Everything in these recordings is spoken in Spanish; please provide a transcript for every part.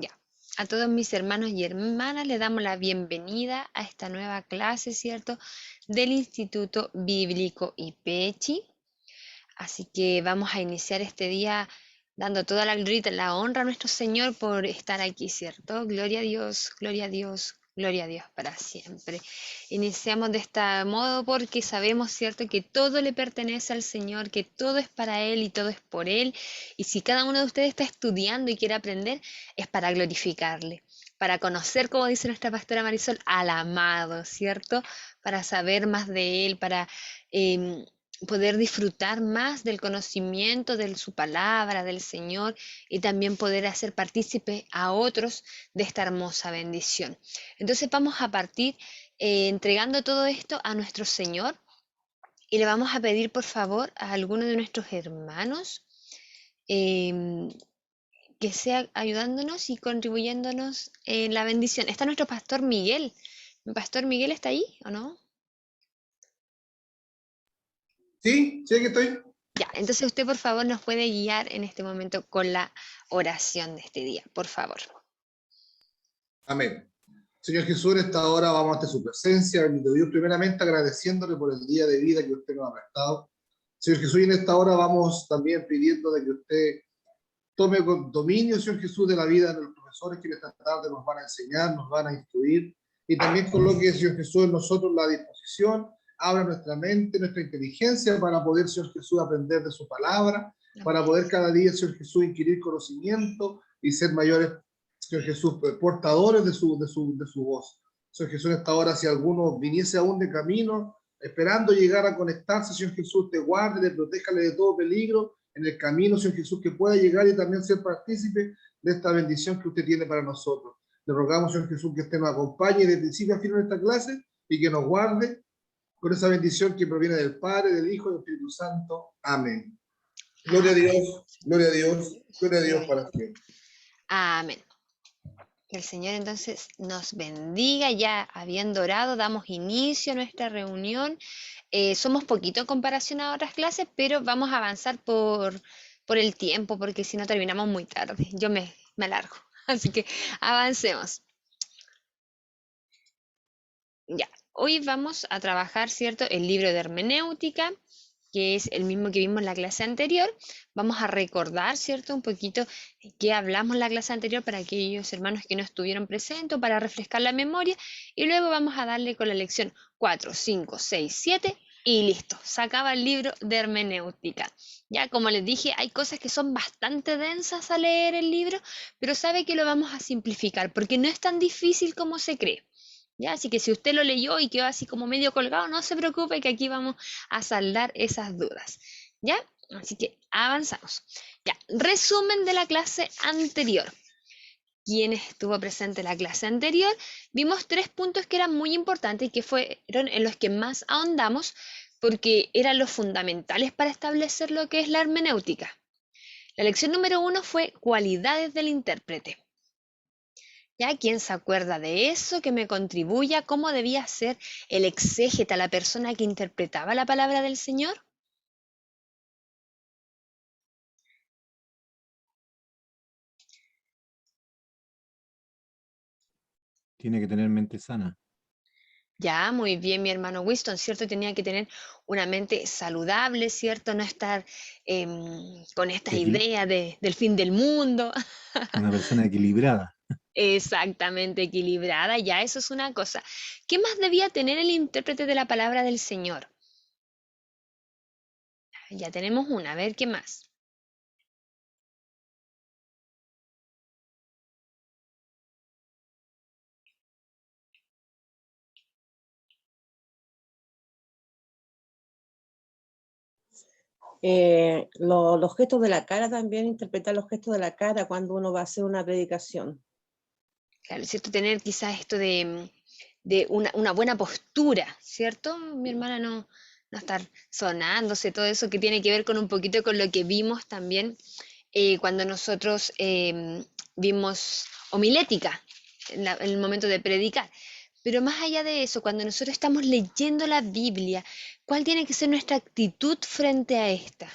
Ya. A todos mis hermanos y hermanas les damos la bienvenida a esta nueva clase, ¿cierto? Del Instituto Bíblico IPECHI. Así que vamos a iniciar este día dando toda la gloria y la honra a nuestro Señor por estar aquí, ¿cierto? Gloria a Dios, gloria a Dios, gloria a Dios para siempre. Iniciamos de este modo porque sabemos, ¿cierto?, que todo le pertenece al Señor, que todo es para Él y todo es por Él. Y si cada uno de ustedes está estudiando y quiere aprender, es para glorificarle, para conocer, como dice nuestra pastora Marisol, al amado, ¿cierto? Para saber más de Él, para em, poder disfrutar más del conocimiento de su palabra, del Señor, y también poder hacer partícipe a otros de esta hermosa bendición. Entonces vamos a partir entregando todo esto a nuestro Señor y le vamos a pedir por favor a alguno de nuestros hermanos em, que sea ayudándonos y contribuyéndonos en la bendición. Está nuestro pastor Miguel. ¿Mi pastor Miguel está ahí o no? Sí, sí, aquí estoy. Ya, entonces usted por favor nos puede guiar en este momento con la oración de este día, por favor. Amén. Señor Jesús, en esta hora vamos ante su presencia, bendito Dios, primeramente agradeciéndole por el día de vida que usted nos ha prestado. Señor Jesús, y en esta hora vamos también pidiendo de que usted tome dominio, Señor Jesús, de la vida de los profesores que en esta tarde nos van a enseñar, nos van a instruir, y también coloque, Señor Jesús, en nosotros la disposición, abra nuestra mente, nuestra inteligencia para poder, Señor Jesús, aprender de su palabra, para Amén. poder cada día, Señor Jesús, adquirir conocimiento y ser mayores, Señor Jesús, portadores de su voz. Señor Jesús, en esta hora, si alguno viniese aún de camino, esperando llegar a conectarse, Señor Jesús, te guarde, te proteja de todo peligro en el camino, Señor Jesús, que pueda llegar y también ser partícipe de esta bendición que usted tiene para nosotros. Le rogamos, Señor Jesús, que usted nos acompañe desde principio a fin de esta clase y que nos guarde con esa bendición que proviene del Padre, del Hijo y del Espíritu Santo. Amén. Gloria a Amén. Dios, gloria a Dios, gloria a Dios Gloria. para siempre. Amén. Que el Señor entonces nos bendiga. Ya habiendo orado, damos inicio a nuestra reunión. Somos poquito en comparación a otras clases, pero vamos a avanzar por el tiempo, porque si no terminamos muy tarde. Yo me alargo. Así que avancemos. Ya, hoy vamos a trabajar, ¿cierto?, el libro de hermenéutica, que es el mismo que vimos en la clase anterior. Vamos a recordar, ¿cierto?, un poquito qué hablamos en la clase anterior para aquellos hermanos que no estuvieron presentes, para refrescar la memoria, y luego vamos a darle con la lección 4, 5, 6, 7 y listo, se acaba el libro de hermenéutica. Ya, como les dije, hay cosas que son bastante densas a leer el libro, pero sabe que lo vamos a simplificar porque no es tan difícil como se cree. ¿Ya? Así que si usted lo leyó y quedó así como medio colgado, no se preocupe que aquí vamos a saldar esas dudas. ¿Ya? Así que avanzamos. Ya, resumen de la clase anterior. ¿Quién estuvo presente en la clase anterior? Vimos 3 puntos que eran muy importantes y que fueron en los que más ahondamos porque eran los fundamentales para establecer lo que es la hermenéutica. La lección número 1 fue cualidades del intérprete. ¿Ya? ¿Quién se acuerda de eso? Que me contribuya. ¿Cómo debía ser el exégeta, la persona que interpretaba la palabra del Señor? Tiene que tener mente sana. Ya, muy bien, mi hermano Winston, ¿cierto? Tenía que tener una mente saludable, ¿cierto? No estar con estas Equil- ideas del fin del mundo. una persona equilibrada. Exactamente equilibrada, ya eso es una cosa. ¿Qué más debía tener el intérprete de la palabra del Señor? Ya tenemos una, a ver qué más. Los gestos de la cara también, interpretar los gestos de la cara cuando uno va a hacer una predicación. Claro, ¿cierto? Tener quizás esto de una buena postura, ¿cierto? Mi hermana no estar sonándose, todo eso que tiene que ver con un poquito con lo que vimos también cuando nosotros vimos homilética en el momento de predicar. Pero más allá de eso, cuando nosotros estamos leyendo la Biblia, ¿cuál tiene que ser nuestra actitud frente a esta?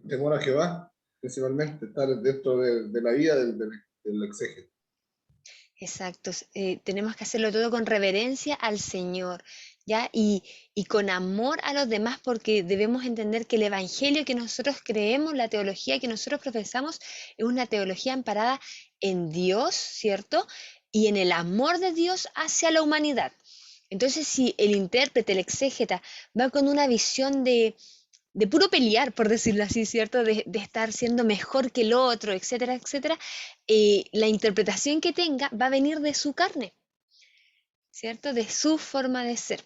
Temor a Jehová. principalmente, estar dentro de la vida del exégeta. Exacto, tenemos que hacerlo todo con reverencia al Señor, ¿ya? Y con amor a los demás, porque debemos entender que el evangelio que nosotros creemos, la teología que nosotros profesamos, es una teología amparada en Dios, ¿cierto? Y en el amor de Dios hacia la humanidad. Entonces, si el intérprete, el exégeta, va con una visión de puro pelear, por decirlo así, ¿cierto? De estar siendo mejor que el otro, etcétera, etcétera, la interpretación que tenga va a venir de su carne, ¿cierto? De su forma de ser.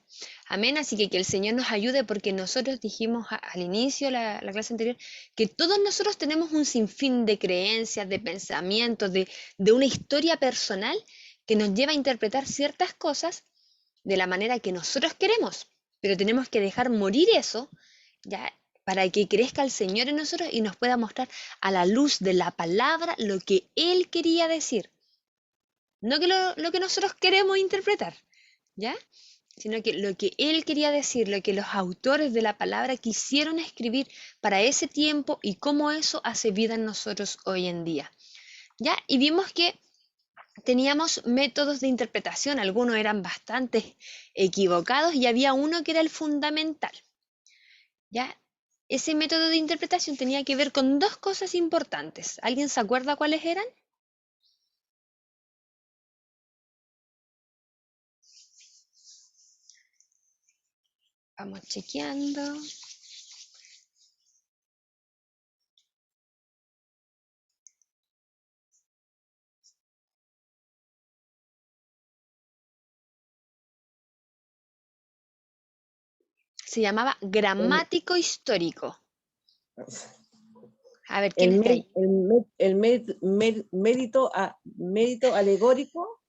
Amén. Así que el Señor nos ayude, porque nosotros dijimos al inicio, la clase anterior, que todos nosotros tenemos un sinfín de creencias, de pensamientos, de una historia personal que nos lleva a interpretar ciertas cosas de la manera que nosotros queremos, pero tenemos que dejar morir eso, ya, para que crezca el Señor en nosotros y nos pueda mostrar a la luz de la palabra lo que Él quería decir. No que lo que nosotros queremos interpretar, ¿ya? Sino que lo que Él quería decir, lo que los autores de la palabra quisieron escribir para ese tiempo y cómo eso hace vida en nosotros hoy en día, ¿ya? Y vimos que teníamos métodos de interpretación, algunos eran bastante equivocados y había uno que era el fundamental, ¿ya? Ese método de interpretación tenía que ver con dos cosas importantes. ¿Alguien se acuerda cuáles eran? Vamos chequeando. Se llamaba El, gramático histórico. A ver, ¿quién el, está mé- ahí? el mé- el mé- mé- mérito alegórico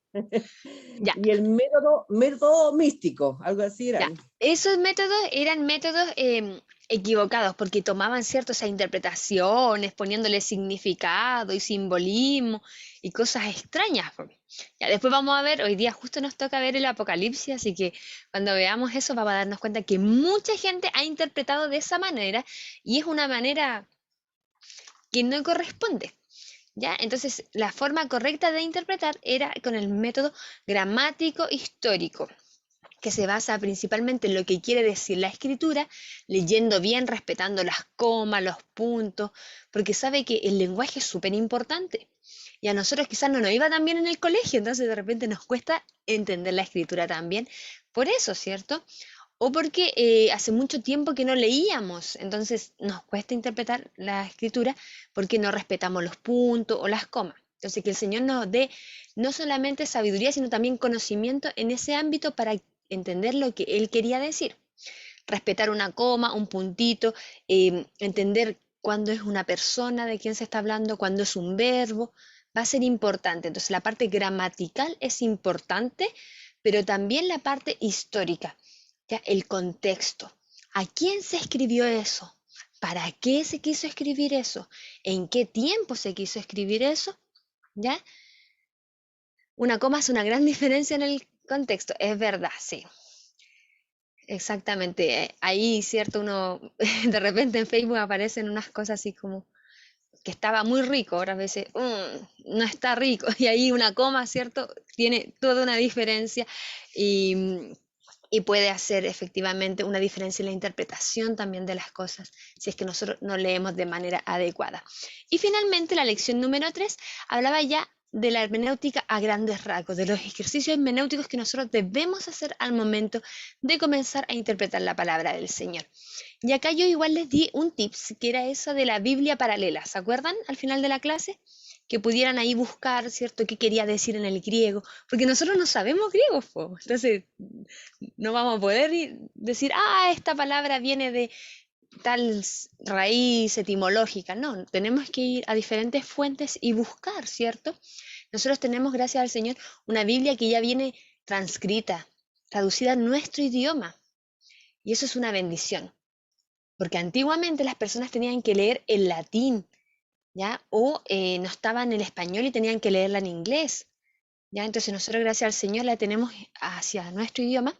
Ya, y el método místico, algo así ya. eran. Esos métodos eran métodos equivocados, porque tomaban ciertas interpretaciones, poniéndole significado y simbolismo y cosas extrañas, po. Ya, después vamos a ver, hoy día justo nos toca ver el Apocalipsis, así que cuando veamos eso vamos a darnos cuenta que mucha gente ha interpretado de esa manera y es una manera que no corresponde. ¿Ya? Entonces, la forma correcta de interpretar era con el método gramático histórico, que se basa principalmente en lo que quiere decir la escritura, leyendo bien, respetando las comas, los puntos, porque sabe que el lenguaje es súper importante. Y a nosotros quizás no nos iba tan bien en el colegio, entonces de repente nos cuesta entender la escritura también. Por eso, ¿cierto? O porque hace mucho tiempo que no leíamos, entonces nos cuesta interpretar la escritura porque no respetamos los puntos o las comas. Entonces, que el Señor nos dé no solamente sabiduría, sino también conocimiento en ese ámbito para entender lo que Él quería decir. Respetar una coma, un puntito, entender cuándo es una persona, de quién se está hablando, cuándo es un verbo, va a ser importante. Entonces, la parte gramatical es importante, pero también la parte histórica, ¿ya? El contexto. ¿A quién se escribió eso? ¿Para qué se quiso escribir eso? ¿En qué tiempo se quiso escribir eso? ¿Ya? Una coma hace una gran diferencia en el contexto, es verdad, sí. Exactamente. Ahí, cierto, uno de repente en Facebook aparecen unas cosas así como que estaba muy rico, ahora a veces no está rico, y ahí una coma, ¿cierto? Tiene toda una diferencia y, y puede hacer efectivamente una diferencia en la interpretación también de las cosas, si es que nosotros no leemos de manera adecuada. Y finalmente, la lección número 3 hablaba ya de la hermenéutica a grandes rasgos, de los ejercicios hermenéuticos que nosotros debemos hacer al momento de comenzar a interpretar la palabra del Señor. Y acá yo igual les di un tips, que era eso de la Biblia paralela. ¿Se acuerdan al final de la clase? Que pudieran ahí buscar, ¿cierto?, qué quería decir en el griego, porque nosotros no sabemos griego, po. Entonces no vamos a poder decir, esta palabra viene de tal raíz etimológica. No, tenemos que ir a diferentes fuentes y buscar, ¿cierto? Nosotros tenemos, gracias al Señor, una Biblia que ya viene transcrita, traducida en nuestro idioma, y eso es una bendición. Porque antiguamente las personas tenían que leer el latín, ¿ya? O no estaban en el español y tenían que leerla en inglés, ¿ya? Entonces nosotros, gracias al Señor, la tenemos hacia nuestro idioma.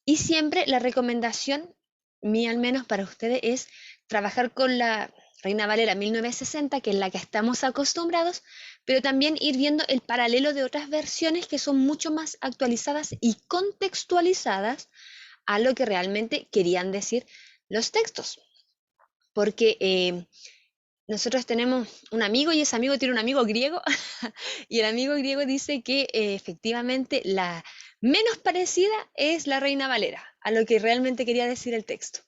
Y siempre la recomendación mía, al menos para ustedes, es trabajar con la Reina Valera 1960, que es la que estamos acostumbrados, pero también ir viendo el paralelo de otras versiones que son mucho más actualizadas y contextualizadas a lo que realmente querían decir los textos. Porque nosotros tenemos un amigo y ese amigo tiene un amigo griego y el amigo griego dice que efectivamente la menos parecida es la Reina Valera a lo que realmente quería decir el texto,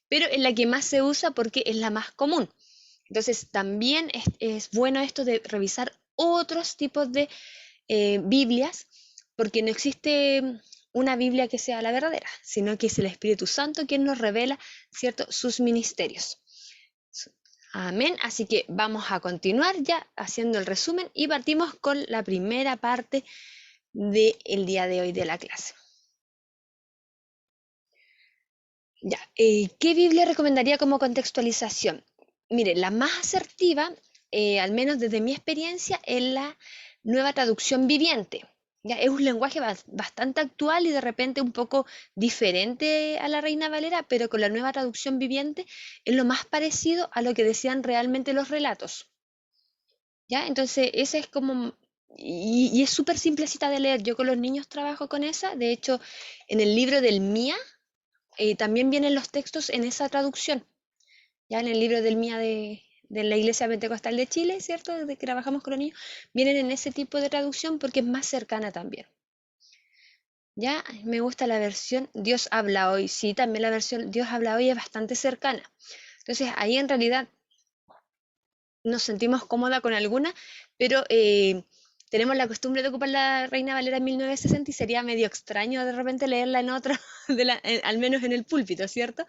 pero es la que más se usa porque es la más común. Entonces también es bueno esto de revisar otros tipos de Biblias, porque no existe una Biblia que sea la verdadera, sino que es el Espíritu Santo quien nos revela, ¿cierto?, sus ministerios. Amén. Así que vamos a continuar ya haciendo el resumen y partimos con la primera parte del día de hoy de la clase. Ya, ¿qué Biblia recomendaría como contextualización? Mire, la más asertiva, al menos desde mi experiencia, es la Nueva Traducción Viviente. Ya, es un lenguaje bastante actual y de repente un poco diferente a la Reina Valera, pero con la Nueva Traducción Viviente es lo más parecido a lo que decían realmente los relatos. ¿Ya? Entonces, esa es como... Y es súper simplecita de leer. Yo con los niños trabajo con esa. De hecho, en el libro del Mía, también vienen los textos en esa traducción. Ya en el libro del Mía de la Iglesia Pentecostal de Chile, ¿cierto? De que trabajamos con los niños, vienen en ese tipo de traducción porque es más cercana también. Ya, me gusta la versión Dios habla hoy. Sí, también la versión Dios habla hoy es bastante cercana. Entonces, ahí en realidad nos sentimos cómoda con alguna, pero tenemos la costumbre de ocupar la Reina Valera 1960 y sería medio extraño de repente leerla en otra, al menos en el púlpito, ¿cierto?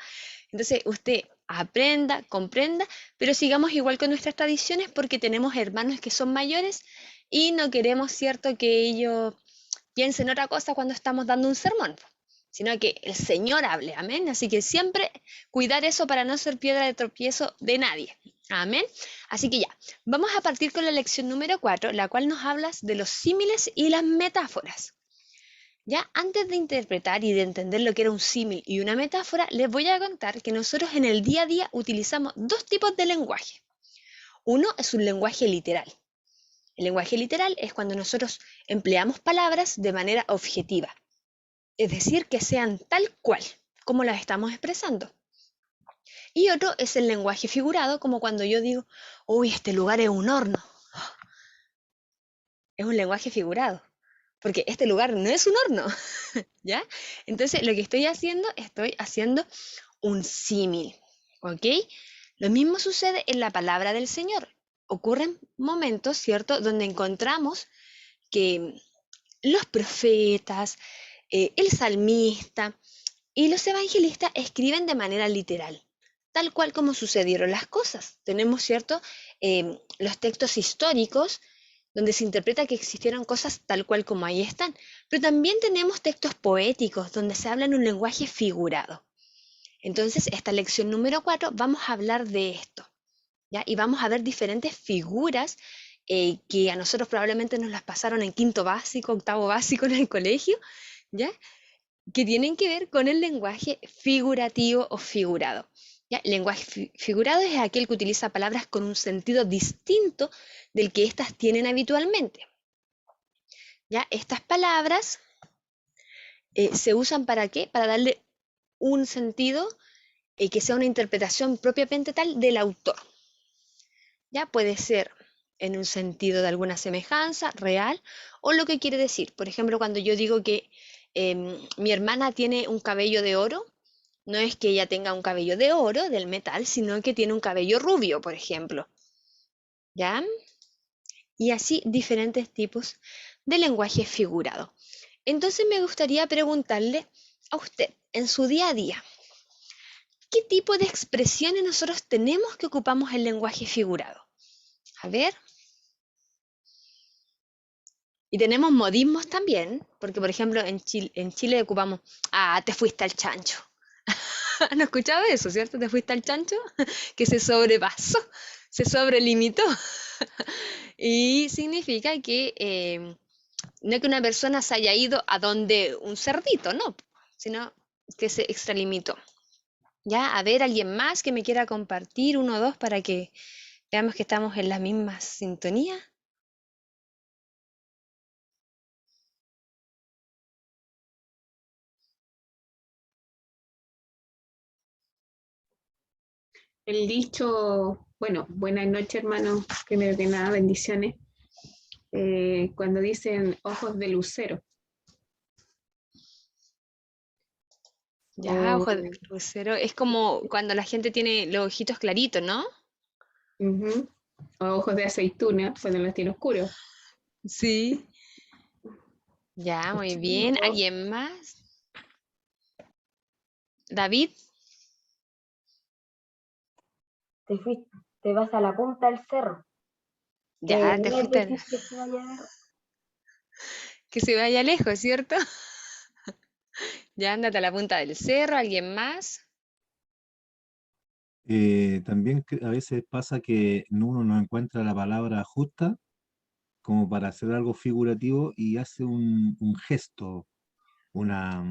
Entonces usted aprenda, comprenda, pero sigamos igual con nuestras tradiciones porque tenemos hermanos que son mayores y no queremos, ¿cierto?, que ellos piensen otra cosa cuando estamos dando un sermón, sino que el Señor hable, amén. Así que siempre cuidar eso para no ser piedra de tropiezo de nadie, amén. Así que ya, vamos a partir con la lección número 4, la cual nos habla de los símiles y las metáforas. Ya antes de interpretar y de entender lo que era un símil y una metáfora, les voy a contar que nosotros en el día a día utilizamos dos tipos de lenguaje. Uno es un lenguaje literal. El lenguaje literal es cuando nosotros empleamos palabras de manera objetiva, es decir, que sean tal cual como las estamos expresando. Y otro es el lenguaje figurado, como cuando yo digo, uy, este lugar es un horno. Es un lenguaje figurado, porque este lugar no es un horno, ¿ya? Entonces, lo que estoy haciendo un símil, ¿ok? Lo mismo sucede en la palabra del Señor. Ocurren momentos, ¿cierto?, donde encontramos que los profetas, el salmista y los evangelistas escriben de manera literal, tal cual como sucedieron las cosas. Tenemos, ¿cierto?, los textos históricos donde se interpreta que existieron cosas tal cual como ahí están, pero también tenemos textos poéticos donde se habla en un lenguaje figurado. Entonces, esta lección número 4 vamos a hablar de esto, ¿ya? Y vamos a ver diferentes figuras que a nosotros probablemente nos las pasaron en quinto básico, octavo básico en el colegio, ¿ya?, que tienen que ver con el lenguaje figurativo o figurado. ¿Ya? El lenguaje figurado es aquel que utiliza palabras con un sentido distinto del que éstas tienen habitualmente. ¿Ya? Estas palabras se usan ¿para qué? Para darle un sentido que sea una interpretación propiamente tal del autor. ¿Ya? Puede ser en un sentido de alguna semejanza real o lo que quiere decir. Por ejemplo, cuando yo digo que mi hermana tiene un cabello de oro, no es que ella tenga un cabello de oro, del metal, sino que tiene un cabello rubio, por ejemplo. ¿Ya? Y así diferentes tipos de lenguaje figurado. Entonces me gustaría preguntarle a usted, en su día a día, ¿qué tipo de expresiones nosotros tenemos que ocupamos el lenguaje figurado? A ver. Y tenemos modismos también, porque por ejemplo en Chile ocupamos, te fuiste al chancho. ¿No escuchado eso, cierto? Te fuiste al chancho, que se sobrepasó, se sobrelimitó. Y significa que no que una persona se haya ido a donde un cerdito, no, sino que se extralimitó. Ya, a ver, alguien más que me quiera compartir, uno o dos, para que veamos que estamos en la misma sintonía. El dicho, bueno, buenas noches, hermano, primero que nada, bendiciones. Cuando dicen ojos de lucero, Ya, ojo de o, crucero, es como cuando la gente tiene los ojitos claritos, ¿no? ujú, o ojos de aceituna, cuando los tiene oscuros. Sí. Ya, muy bien. O, ¿Alguien más? David, Te fuiste, te vas a la punta del cerro. ya te No es fuiste, decir que se vaya a ver. que se vaya lejos, ¿cierto? Ya ándate a la punta del cerro, ¿alguien más? También a veces pasa que uno no encuentra la palabra justa como para hacer algo figurativo y hace un gesto, una,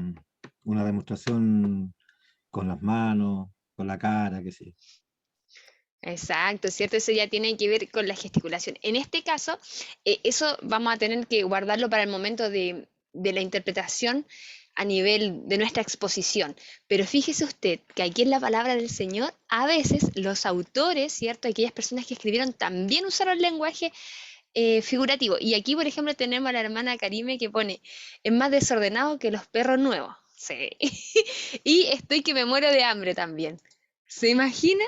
una demostración con las manos, con la cara, qué sé yo. Exacto, ¿cierto? Eso ya tiene que ver con la gesticulación. En este caso, eso vamos a tener que guardarlo para el momento de la interpretación a nivel de nuestra exposición. Pero fíjese usted que aquí en la palabra del Señor, a veces los autores, ¿cierto? Aquellas personas que escribieron también usaron lenguaje figurativo. Y aquí, por ejemplo, tenemos a la hermana Karime que pone, es más desordenado que los perros nuevos. Sí. Y estoy que me muero de hambre también. ¿Se imagina?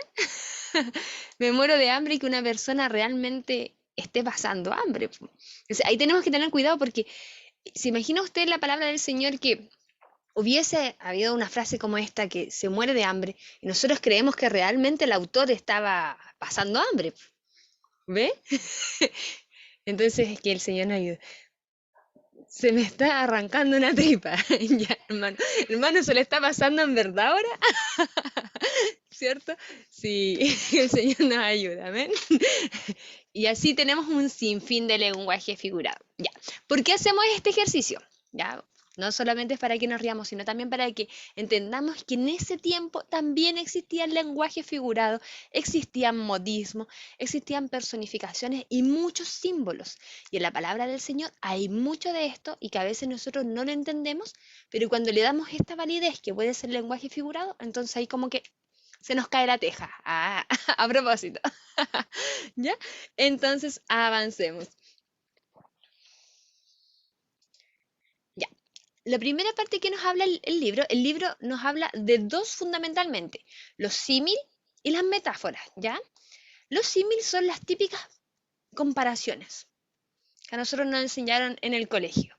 Me muero de hambre y que una persona realmente esté pasando hambre. Po. Entonces, ahí tenemos que tener cuidado porque ¿se imagina usted la palabra del Señor que hubiese habido una frase como esta que se muere de hambre y nosotros creemos que realmente el autor estaba pasando hambre? ¿Ve? Entonces es que el Señor nos ayude. Se me está arrancando una tripa. Ya, hermano. Hermano, ¿se le está pasando en verdad ahora? ¿Cierto? Sí, el Señor nos ayuda, amén. Y así tenemos un sinfín de lenguaje figurado. Ya. ¿Por qué hacemos este ejercicio? Ya. No solamente es para que nos riamos, sino también para que entendamos que en ese tiempo también existía el lenguaje figurado, existían modismos, existían personificaciones y muchos símbolos. Y en la palabra del Señor hay mucho de esto y que a veces nosotros no lo entendemos, pero cuando le damos esta validez que puede ser lenguaje figurado, entonces ahí como que se nos cae la teja. Ah, a propósito. ¿Ya? Entonces, avancemos. Ya. La primera parte que nos habla el libro nos habla de dos fundamentalmente, los símil y las metáforas, ¿ya? Los símil son las típicas comparaciones que a nosotros nos enseñaron en el colegio.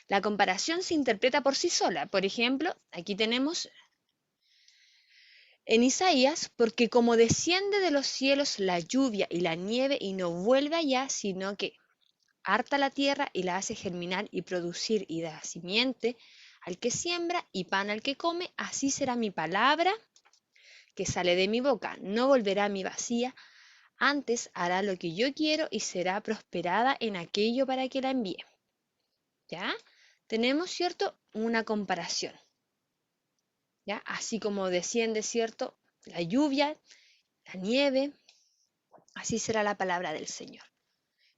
La comparación se interpreta por sí sola. Por ejemplo, aquí tenemos en Isaías, porque como desciende de los cielos la lluvia y la nieve y no vuelve allá, sino que harta la tierra y la hace germinar y producir y da simiente al que siembra y pan al que come, así será mi palabra que sale de mi boca. No volverá a mi vacía, antes hará lo que yo quiero y será prosperada en aquello para que la envíe. ¿Ya? Tenemos, ¿cierto? Una comparación. ¿Ya? Así como desciende, ¿cierto? La lluvia, la nieve, así será la palabra del Señor.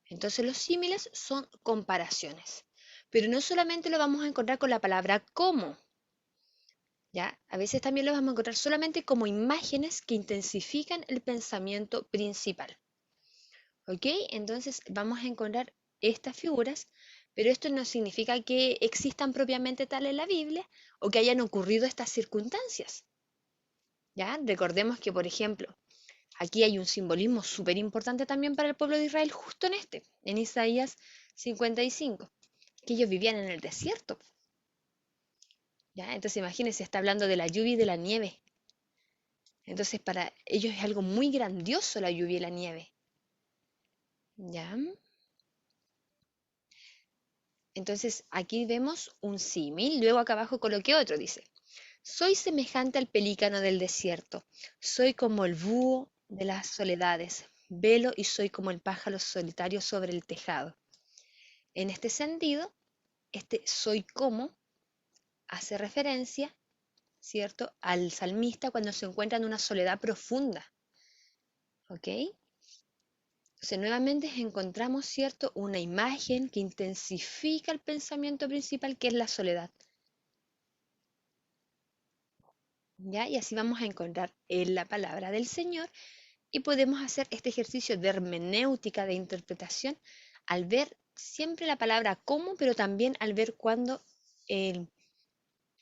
Entonces los símiles son comparaciones. Pero no solamente lo vamos a encontrar con la palabra como, ¿ya? A veces también lo vamos a encontrar solamente como imágenes que intensifican el pensamiento principal. ¿Ok? Entonces vamos a encontrar estas figuras, pero esto no significa que existan propiamente tal en la Biblia o que hayan ocurrido estas circunstancias. ¿Ya? Recordemos que, por ejemplo, aquí hay un simbolismo súper importante también para el pueblo de Israel, justo en Isaías 55, que ellos vivían en el desierto. ¿Ya? Entonces imagínense, está hablando de la lluvia y de la nieve. Entonces para ellos es algo muy grandioso la lluvia y la nieve. ¿Ya? Entonces aquí vemos un símil, luego acá abajo coloqué otro, dice, soy semejante al pelícano del desierto, soy como el búho de las soledades, velo y soy como el pájaro solitario sobre el tejado. En este sentido, este soy como hace referencia, ¿cierto?, al salmista cuando se encuentra en una soledad profunda. ¿Ok? Entonces, nuevamente encontramos, ¿cierto?, una imagen que intensifica el pensamiento principal, que es la soledad. ¿Ya? Y así vamos a encontrar en la palabra del Señor y podemos hacer este ejercicio de hermenéutica, de interpretación, al ver siempre la palabra como, pero también al ver cuando el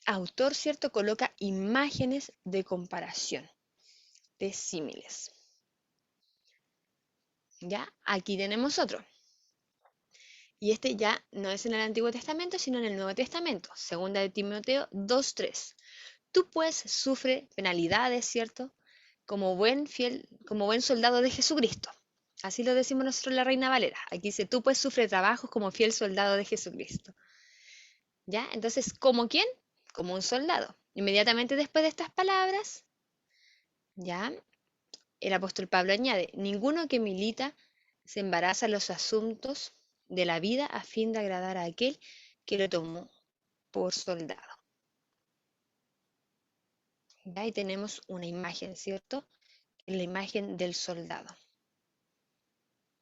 autor, ¿cierto?, coloca imágenes de comparación, de símiles. ¿Ya? Aquí tenemos otro. Y este ya no es en el Antiguo Testamento, sino en el Nuevo Testamento. Segunda de Timoteo 2:3. Tú pues sufre penalidades, ¿cierto?, como buen soldado de Jesucristo. Así lo decimos nosotros en la Reina Valera. Aquí dice, tú pues sufre trabajos como fiel soldado de Jesucristo. ¿Ya? Entonces, ¿como quién? Como un soldado. Inmediatamente después de estas palabras, ¿ya?, el apóstol Pablo añade, ninguno que milita se embaraza en los asuntos de la vida a fin de agradar a aquel que lo tomó por soldado. ¿Ya? Ahí tenemos una imagen, ¿cierto? La imagen del soldado.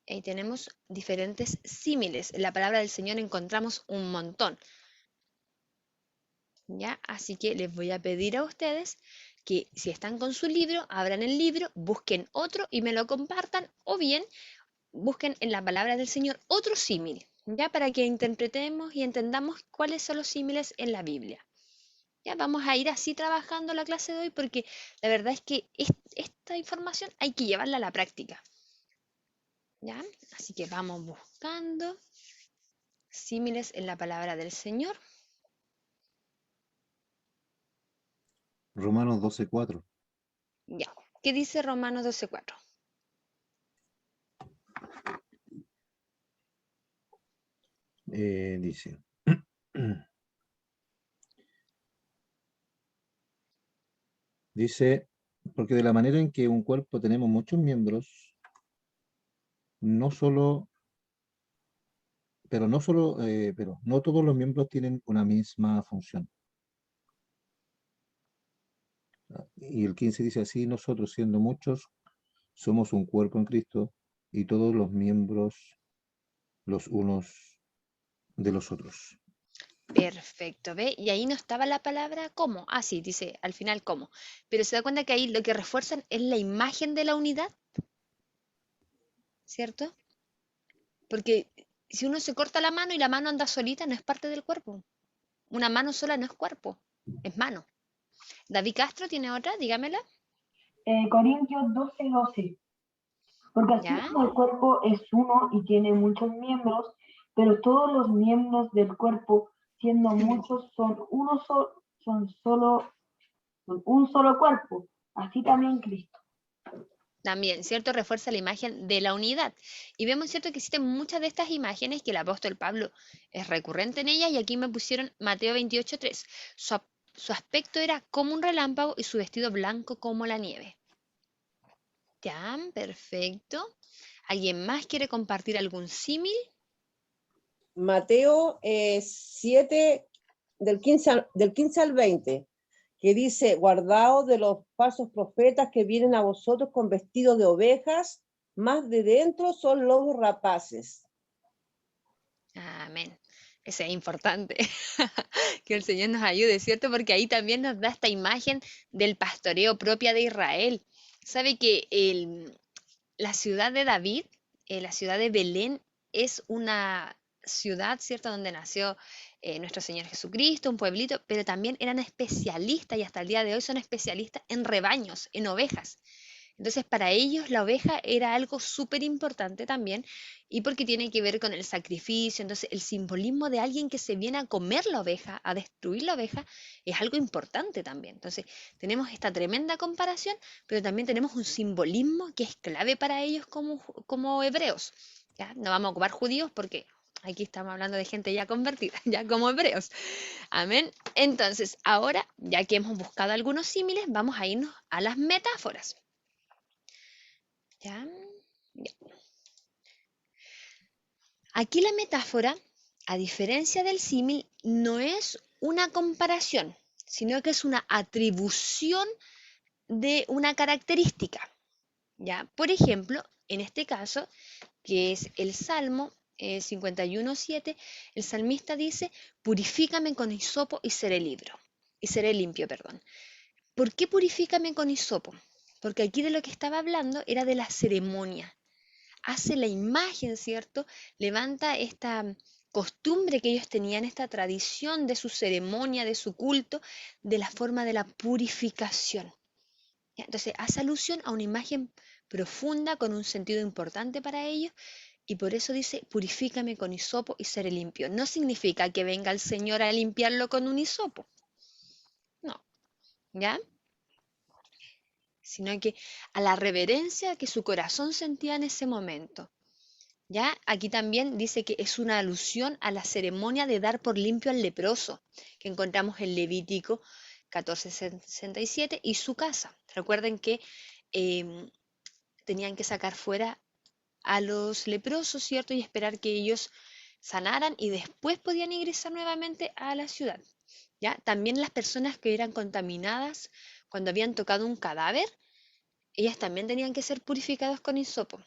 Ahí tenemos diferentes símiles. En la palabra del Señor encontramos un montón. ¿Ya? Así que les voy a pedir a ustedes que si están con su libro, abran el libro, busquen otro y me lo compartan, o bien busquen en la palabra del Señor otro símil, ya, para que interpretemos y entendamos cuáles son los símiles en la Biblia. Ya vamos a ir así trabajando la clase de hoy porque la verdad es que esta información hay que llevarla a la práctica. ¿Ya? Así que vamos buscando símiles en la palabra del Señor. Romanos 12:4. Ya. ¿Qué dice Romanos 12:4? Dice, dice, porque de la manera en que un cuerpo tenemos muchos miembros, pero no todos los miembros tienen una misma función. Y el 15 dice así, nosotros siendo muchos, somos un cuerpo en Cristo y todos los miembros los unos de los otros. Perfecto, ¿ve? Y ahí no estaba la palabra cómo. Ah, sí, dice al final cómo. Pero se da cuenta que ahí lo que refuerzan es la imagen de la unidad, ¿cierto? Porque si uno se corta la mano y la mano anda solita, no es parte del cuerpo. Una mano sola no es cuerpo, es mano. David Castro tiene otra, dígamela. Corintios 12:12. Porque así ¿Ya? como el cuerpo es uno y tiene muchos miembros, pero todos los miembros del cuerpo, siendo muchos, son un solo cuerpo. Así también Cristo. También, ¿cierto? Refuerza la imagen de la unidad. Y vemos, ¿cierto?, que existen muchas de estas imágenes que el apóstol Pablo es recurrente en ellas y aquí me pusieron Mateo 28:3. Su aspecto era como un relámpago y su vestido blanco como la nieve. Ya, perfecto. ¿Alguien más quiere compartir algún símil? Mateo 7, del 15 al 20, que dice, guardaos de los falsos profetas que vienen a vosotros con vestidos de ovejas, más de dentro son lobos rapaces. Amén. Eso es importante, que el Señor nos ayude, ¿cierto? Porque ahí también nos da esta imagen del pastoreo propia de Israel. Sabe que la ciudad de David, la ciudad de Belén, es una ciudad, ¿cierto?, donde nació nuestro Señor Jesucristo, un pueblito, pero también eran especialistas y hasta el día de hoy son especialistas en rebaños, en ovejas. Entonces, para ellos la oveja era algo súper importante también, y porque tiene que ver con el sacrificio, entonces el simbolismo de alguien que se viene a comer la oveja, a destruir la oveja, es algo importante también. Entonces, tenemos esta tremenda comparación, pero también tenemos un simbolismo que es clave para ellos como hebreos. ¿Ya? No vamos a ocupar judíos porque aquí estamos hablando de gente ya convertida, ya como hebreos. Amén. Entonces, ahora, ya que hemos buscado algunos símiles, vamos a irnos a las metáforas. ¿Ya? Ya. Aquí la metáfora, a diferencia del símil, no es una comparación, sino que es una atribución de una característica. ¿Ya? Por ejemplo, en este caso, que es el Salmo 51:7, el salmista dice, purifícame con hisopo y seré limpio, perdón. ¿Por qué purifícame con hisopo? Porque aquí de lo que estaba hablando era de la ceremonia. Hace la imagen, ¿cierto? Levanta esta costumbre que ellos tenían, esta tradición de su ceremonia, de su culto, de la forma de la purificación. ¿Ya? Entonces hace alusión a una imagen profunda con un sentido importante para ellos y por eso dice, purifícame con hisopo y seré limpio. No significa que venga el Señor a limpiarlo con un hisopo, no, ¿ya? Sino que a la reverencia que su corazón sentía en ese momento. ¿Ya? Aquí también dice que es una alusión a la ceremonia de dar por limpio al leproso, que encontramos en Levítico 14:67 y su casa. Recuerden que tenían que sacar fuera a los leprosos, ¿cierto? Y esperar que ellos sanaran y después podían ingresar nuevamente a la ciudad. ¿Ya? También las personas que eran contaminadas cuando habían tocado un cadáver, ellas también tenían que ser purificadas con hisopo.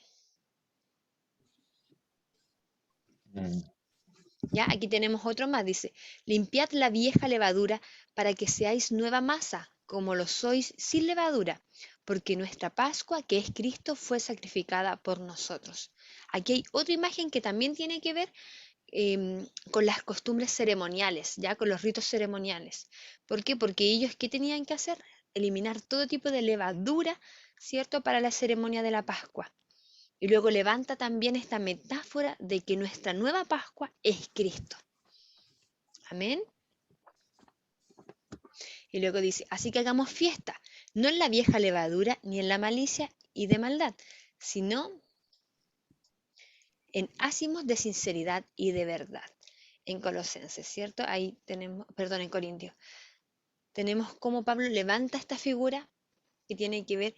¿Ya? Aquí tenemos otro más, dice, limpiad la vieja levadura para que seáis nueva masa, como lo sois sin levadura, porque nuestra Pascua, que es Cristo, fue sacrificada por nosotros. Aquí hay otra imagen que también tiene que ver con las costumbres ceremoniales, ya con los ritos ceremoniales. ¿Por qué? Porque ellos, ¿qué tenían que hacer? Eliminar todo tipo de levadura, ¿cierto? Para la ceremonia de la Pascua. Y luego levanta también esta metáfora de que nuestra nueva Pascua es Cristo. Amén. Y luego dice, así que hagamos fiesta, no en la vieja levadura ni en la malicia y de maldad, sino en ácimos de sinceridad y de verdad. En Colosenses, ¿cierto? Ahí tenemos, perdón, en Corintios. Tenemos cómo Pablo levanta esta figura que tiene que ver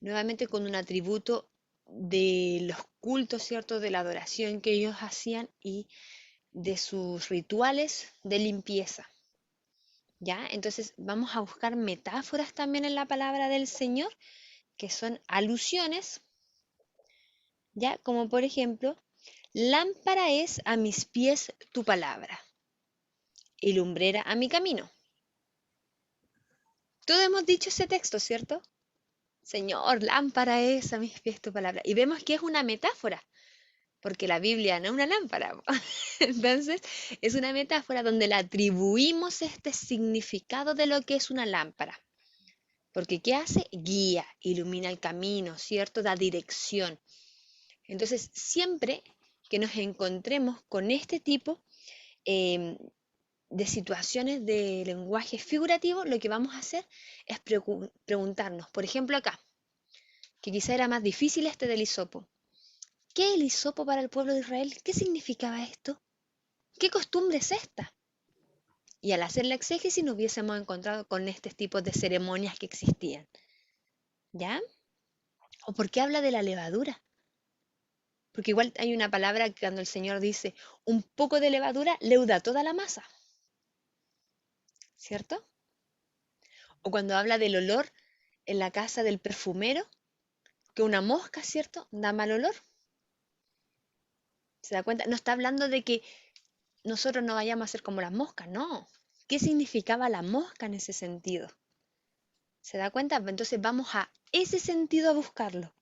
nuevamente con un atributo de los cultos, ¿cierto? De la adoración que ellos hacían y de sus rituales de limpieza. ¿Ya? Entonces vamos a buscar metáforas también en la palabra del Señor, que son alusiones, ¿ya? Como por ejemplo, lámpara es a mis pies tu palabra y lumbrera a mi camino. Todos hemos dicho ese texto, ¿cierto? Señor, lámpara es a mis pies tu palabra. Y vemos que es una metáfora, porque la Biblia no es una lámpara. Entonces, es una metáfora donde le atribuimos este significado de lo que es una lámpara. Porque ¿qué hace? Guía, ilumina el camino, ¿cierto? Da dirección. Entonces, siempre que nos encontremos con este tipo de situaciones de lenguaje figurativo, lo que vamos a hacer es preguntarnos, por ejemplo acá, que quizá era más difícil este del hisopo. ¿Qué es el hisopo para el pueblo de Israel? ¿Qué significaba esto? ¿Qué costumbre es esta? Y al hacer la exégesis nos hubiésemos encontrado con estos tipos de ceremonias que existían. ¿Ya? ¿O por qué habla de la levadura? Porque igual hay una palabra que cuando el Señor dice un poco de levadura leuda toda la masa. ¿Cierto? O cuando habla del olor en la casa del perfumero, que una mosca, ¿cierto? Da mal olor. ¿Se da cuenta? No está hablando de que nosotros no vayamos a ser como las moscas, no. ¿Qué significaba la mosca en ese sentido? ¿Se da cuenta? Entonces vamos a ese sentido a buscarlo.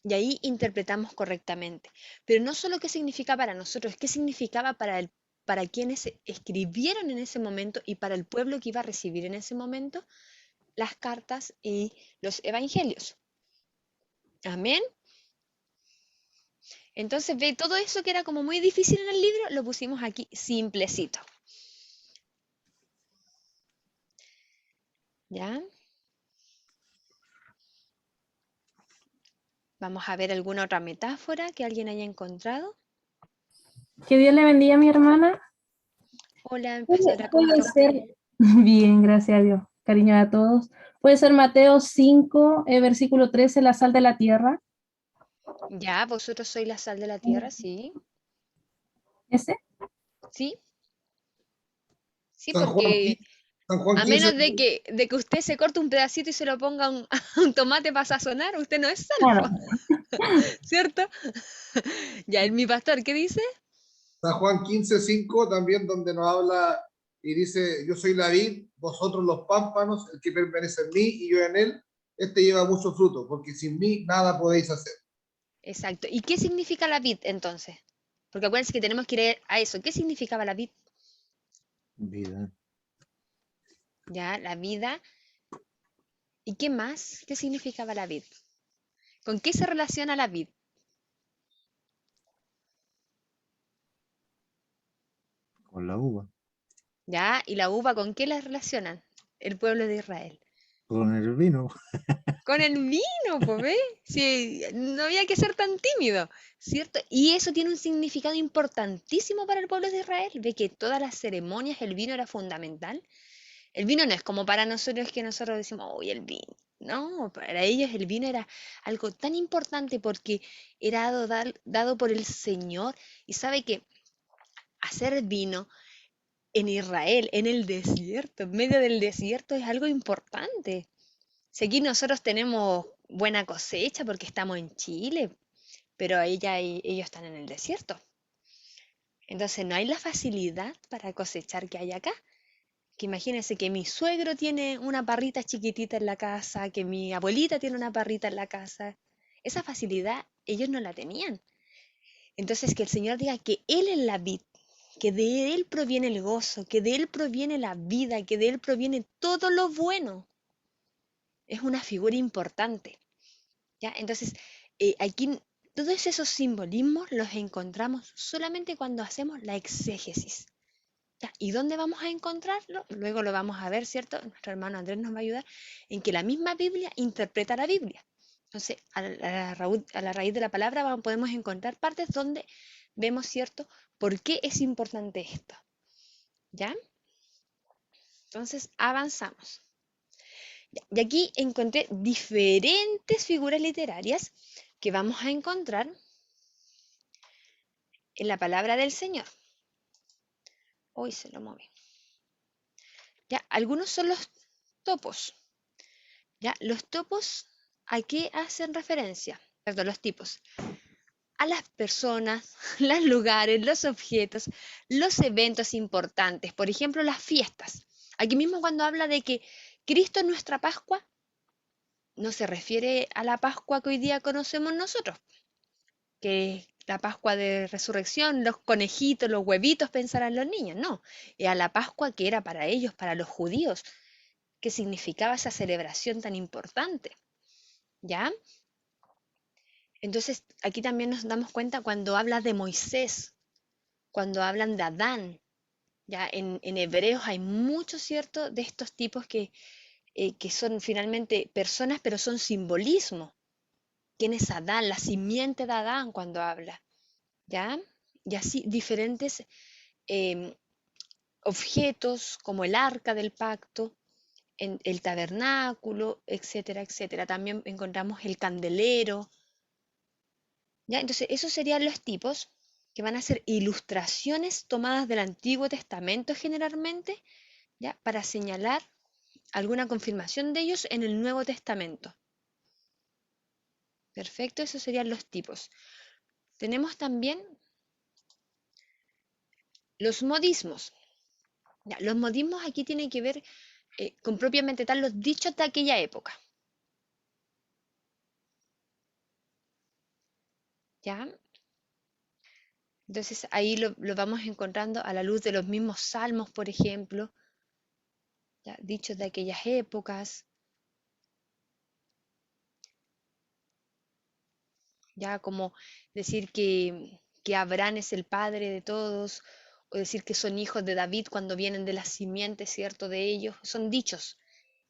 Y ahí interpretamos correctamente. Pero no solo qué significa para nosotros, qué significaba para quienes escribieron en ese momento y para el pueblo que iba a recibir en ese momento las cartas y los evangelios. Amén. Entonces ve todo eso que era como muy difícil en el libro, lo pusimos aquí simplecito. ¿Ya? Vamos a ver alguna otra metáfora que alguien haya encontrado. Que Dios le bendiga a mi hermana. Hola, pastora, ¿cómo Puede está usted? ser, bien, gracias a Dios. Cariño a todos. Puede ser Mateo 5, versículo 13, la sal de la tierra. Ya, vosotros sois la sal de la tierra, sí. ¿Ese? Sí, sí, San Juan porque 15, San Juan A 15, menos de que usted se corte un pedacito y se lo ponga a un, a un tomate para sazonar, usted no es Claro, salvo, ¿cierto? Ya, mi pastor, ¿qué dice? San Juan 15:5 también donde nos habla y dice, yo soy la vid, vosotros los pámpanos, el que permanece en mí y yo en él, este lleva mucho fruto, porque sin mí nada podéis hacer. Exacto. ¿Y qué significa la vid entonces? Porque acuérdense que tenemos que ir a eso. ¿Qué significaba la vid? Vida. Ya, la vida. ¿Y qué más? ¿Qué significaba la vid? ¿Con qué se relaciona la vid? Con la uva. Ya, ¿y la uva con qué la relacionan el pueblo de Israel? Con el vino. Con el vino, pues, ¿ves? Sí, no había que ser tan tímido, ¿cierto? Y eso tiene un significado importantísimo para el pueblo de Israel. Ve que todas las ceremonias el vino era fundamental. El vino no es como para nosotros que nosotros decimos, uy, el vino. No, para ellos el vino era algo tan importante porque era dado por el Señor. Y sabe que hacer vino en Israel, en el desierto, en medio del desierto, es algo importante. Si aquí nosotros tenemos buena cosecha porque estamos en Chile, pero ellos están en el desierto. Entonces no hay la facilidad para cosechar que hay acá. Que imagínense que mi suegro tiene una parrita chiquitita en la casa, que mi abuelita tiene una parrita en la casa. Esa facilidad ellos no la tenían. Entonces que el Señor diga que Él es la vid, que de Él proviene el gozo, que de Él proviene la vida, que de Él proviene todo lo bueno. Es una figura importante. ¿Ya? Entonces, aquí todos esos simbolismos los encontramos solamente cuando hacemos la exégesis. ¿Ya? ¿Y dónde vamos a encontrarlo? Luego lo vamos a ver, ¿cierto? Nuestro hermano Andrés nos va a ayudar en que la misma Biblia interpreta la Biblia. Entonces, a la raíz de la palabra podemos encontrar partes donde vemos, ¿cierto? ¿Por qué es importante esto? ¿Ya? Entonces, avanzamos. Ya, y aquí encontré diferentes figuras literarias que vamos a encontrar en la palabra del Señor. Hoy se lo moví. Ya, algunos son los topos. Ya, los topos, ¿a qué hacen referencia? Perdón, los tipos. A las personas, los lugares, los objetos, los eventos importantes. Por ejemplo, las fiestas. Aquí mismo cuando habla de que Cristo es nuestra Pascua, no se refiere a la Pascua que hoy día conocemos nosotros, que es la Pascua de Resurrección, los conejitos, los huevitos, pensarán los niños, no, a la Pascua que era para ellos, para los judíos, que significaba esa celebración tan importante, ¿ya? Entonces, aquí también nos damos cuenta cuando habla de Moisés, cuando hablan de Adán, ya en Hebreos hay mucho, ¿cierto?, de estos tipos que son finalmente personas, pero son simbolismo. ¿Quién es Adán? La simiente de Adán cuando habla, ¿ya? Y así diferentes objetos como el arca del pacto, en el tabernáculo, etcétera, etcétera. También encontramos el candelero, ¿ya? Entonces, esos serían los tipos que van a ser ilustraciones tomadas del Antiguo Testamento generalmente, ¿ya? Para señalar alguna confirmación de ellos en el Nuevo Testamento. Perfecto, esos serían los tipos. Tenemos también los modismos. Ya, los modismos aquí tienen que ver con propiamente tal los dichos de aquella época. ¿Ya? Entonces ahí lo vamos encontrando a la luz de los mismos salmos, por ejemplo, ¿ya? Dichos de aquellas épocas, ya como decir que Abraham es el padre de todos, o decir que son hijos de David cuando vienen de la simiente, ¿cierto? De ellos, son dichos.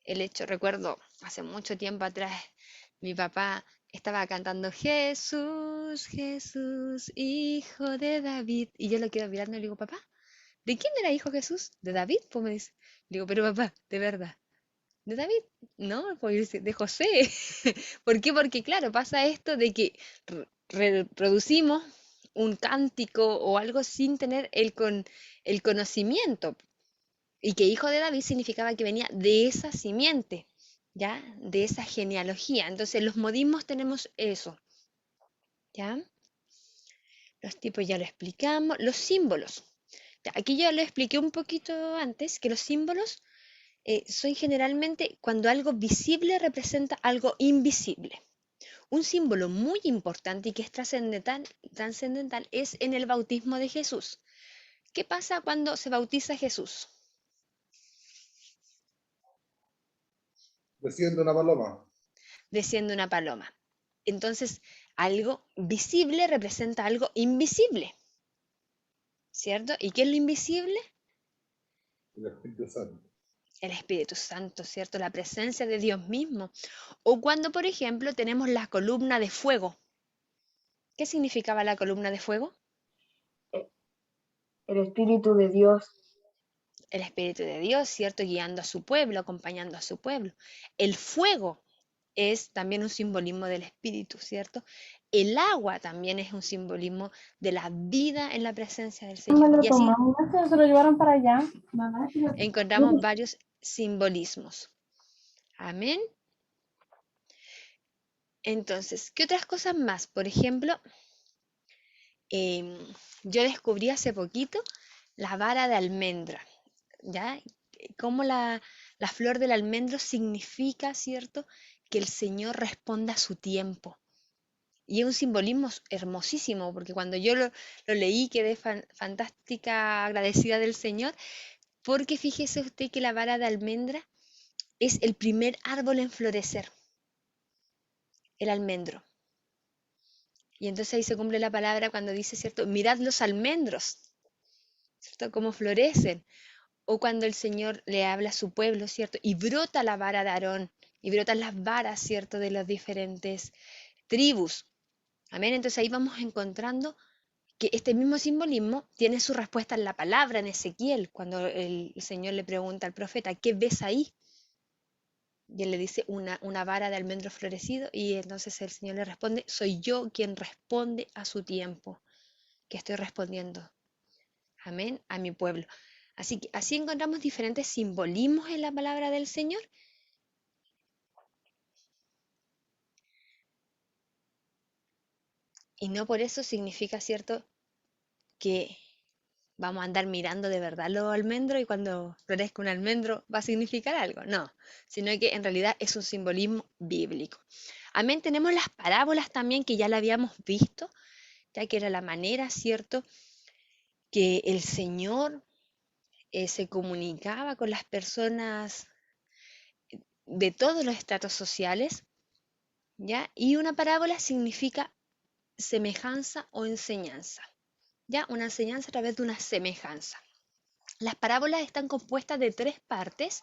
El hecho, recuerdo, hace mucho tiempo atrás, mi papá estaba cantando Jesús, Jesús, hijo de David, y yo lo quedo mirando y le digo, papá, ¿de quién era hijo Jesús? ¿De David? Pues me dice. Le digo, pero papá, de verdad. ¿De David? No, pues de José. ¿Por qué? Porque claro, pasa esto de que reproducimos un cántico o algo sin tener el conocimiento. Y que hijo de David significaba que venía de esa simiente, ¿ya? De esa genealogía. Entonces, los modismos tenemos eso, ¿ya? Los tipos ya lo explicamos. Los símbolos. Ya, aquí ya lo expliqué un poquito antes, que los símbolos son generalmente cuando algo visible representa algo invisible. Un símbolo muy importante y que es trascendental es en el bautismo de Jesús. ¿Qué pasa cuando se bautiza Jesús? Desciende una paloma. Desciende una paloma. Entonces, algo visible representa algo invisible, ¿cierto? ¿Y qué es lo invisible? El Espíritu Santo. El Espíritu Santo, ¿cierto? La presencia de Dios mismo. O cuando, por ejemplo, tenemos la columna de fuego. ¿Qué significaba la columna de fuego? El Espíritu de Dios. El Espíritu de Dios, ¿cierto? Guiando a su pueblo, acompañando a su pueblo. El fuego es también un simbolismo del Espíritu, ¿cierto? El agua también es un simbolismo de la vida en la presencia del Me Señor. lo Y así tomaron, se lo llevaron para allá. encontramos varios simbolismos. Amén. Entonces, ¿qué otras cosas más? Por ejemplo, yo descubrí hace poquito la vara de almendra, ¿ya? Cómo la flor del almendro significa, ¿cierto? Que el Señor responda a su tiempo. Y es un simbolismo hermosísimo, porque cuando yo lo leí quedé fantástica, agradecida del Señor, porque fíjese usted que la vara de almendra es el primer árbol en florecer, el almendro. Y entonces ahí se cumple la palabra cuando dice, ¿cierto? Mirad los almendros, ¿cierto? Cómo florecen. O cuando el Señor le habla a su pueblo, ¿cierto? Y brota la vara de Aarón, y brotan las varas, ¿cierto? De las diferentes tribus. Amén. Entonces ahí vamos encontrando que este mismo simbolismo tiene su respuesta en la palabra, en Ezequiel, cuando el Señor le pregunta al profeta, ¿qué ves ahí? Y él le dice una vara de almendro florecido, y entonces el Señor le responde, soy yo quien responde a su tiempo, que estoy respondiendo, amén, a mi pueblo. Así que así encontramos diferentes simbolismos en la palabra del Señor. Y no por eso significa, ¿cierto?, que vamos a andar mirando de verdad los almendros y cuando florezca un almendro va a significar algo. No, sino que en realidad es un simbolismo bíblico. Amén, tenemos las parábolas también que ya la habíamos visto, ya que era la manera, ¿cierto?, que el Señor se comunicaba con las personas de todos los estratos sociales, ¿ya? Y una parábola significa semejanza o enseñanza, ¿ya? Una enseñanza a través de una semejanza. Las parábolas están compuestas de 3 partes,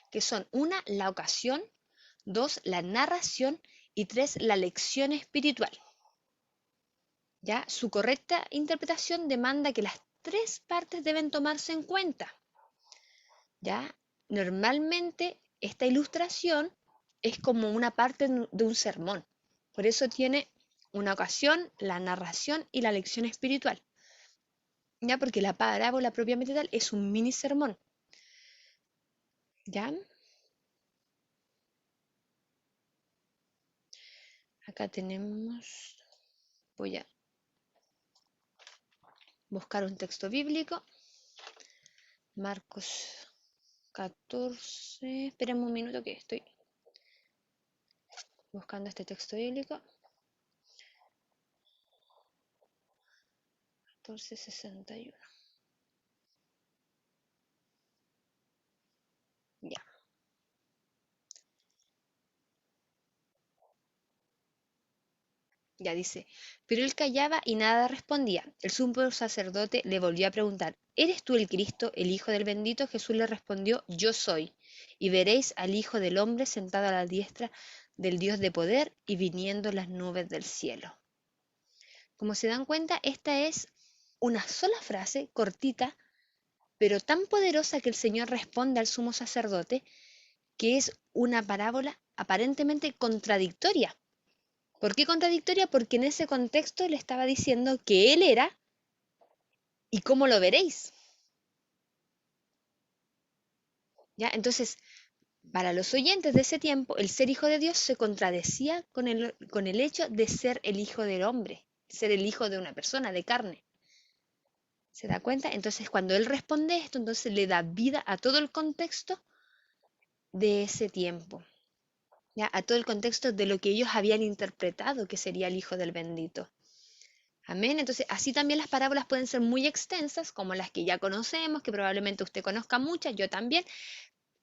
que son 1, la ocasión, 2, la narración y 3, la lección espiritual. ¿Ya? Su correcta interpretación demanda que las 3 partes deben tomarse en cuenta. ¿Ya? Normalmente esta ilustración es como una parte de un sermón. Por eso tiene una ocasión, la narración y la lección espiritual. ¿Ya? Porque la parábola propiamente tal es un mini sermón. ¿Ya? Acá tenemos, voy a buscar un texto bíblico. Marcos 14, esperemos un minuto que estoy buscando este texto bíblico. 14:61. Ya. Ya dice, pero él callaba y nada respondía. El sumo sacerdote le volvió a preguntar, ¿eres tú el Cristo, el Hijo del bendito? Jesús le respondió, yo soy. Y veréis al Hijo del hombre sentado a la diestra del Dios de poder y viniendo las nubes del cielo. Como se dan cuenta, esta es una sola frase cortita, pero tan poderosa que el Señor responde al sumo sacerdote, que es una parábola aparentemente contradictoria. ¿Por qué contradictoria? Porque en ese contexto le estaba diciendo que Él era y cómo lo veréis. ¿Ya? Entonces, para los oyentes de ese tiempo, el ser hijo de Dios se contradecía con el hecho de ser el hijo del hombre, ser el hijo de una persona, de carne. ¿Se da cuenta? Entonces, cuando él responde esto, entonces le da vida a todo el contexto de ese tiempo, ¿ya? A todo el contexto de lo que ellos habían interpretado que sería el hijo del bendito. Amén. Entonces, así también las parábolas pueden ser muy extensas, como las que ya conocemos, que probablemente usted conozca muchas, yo también,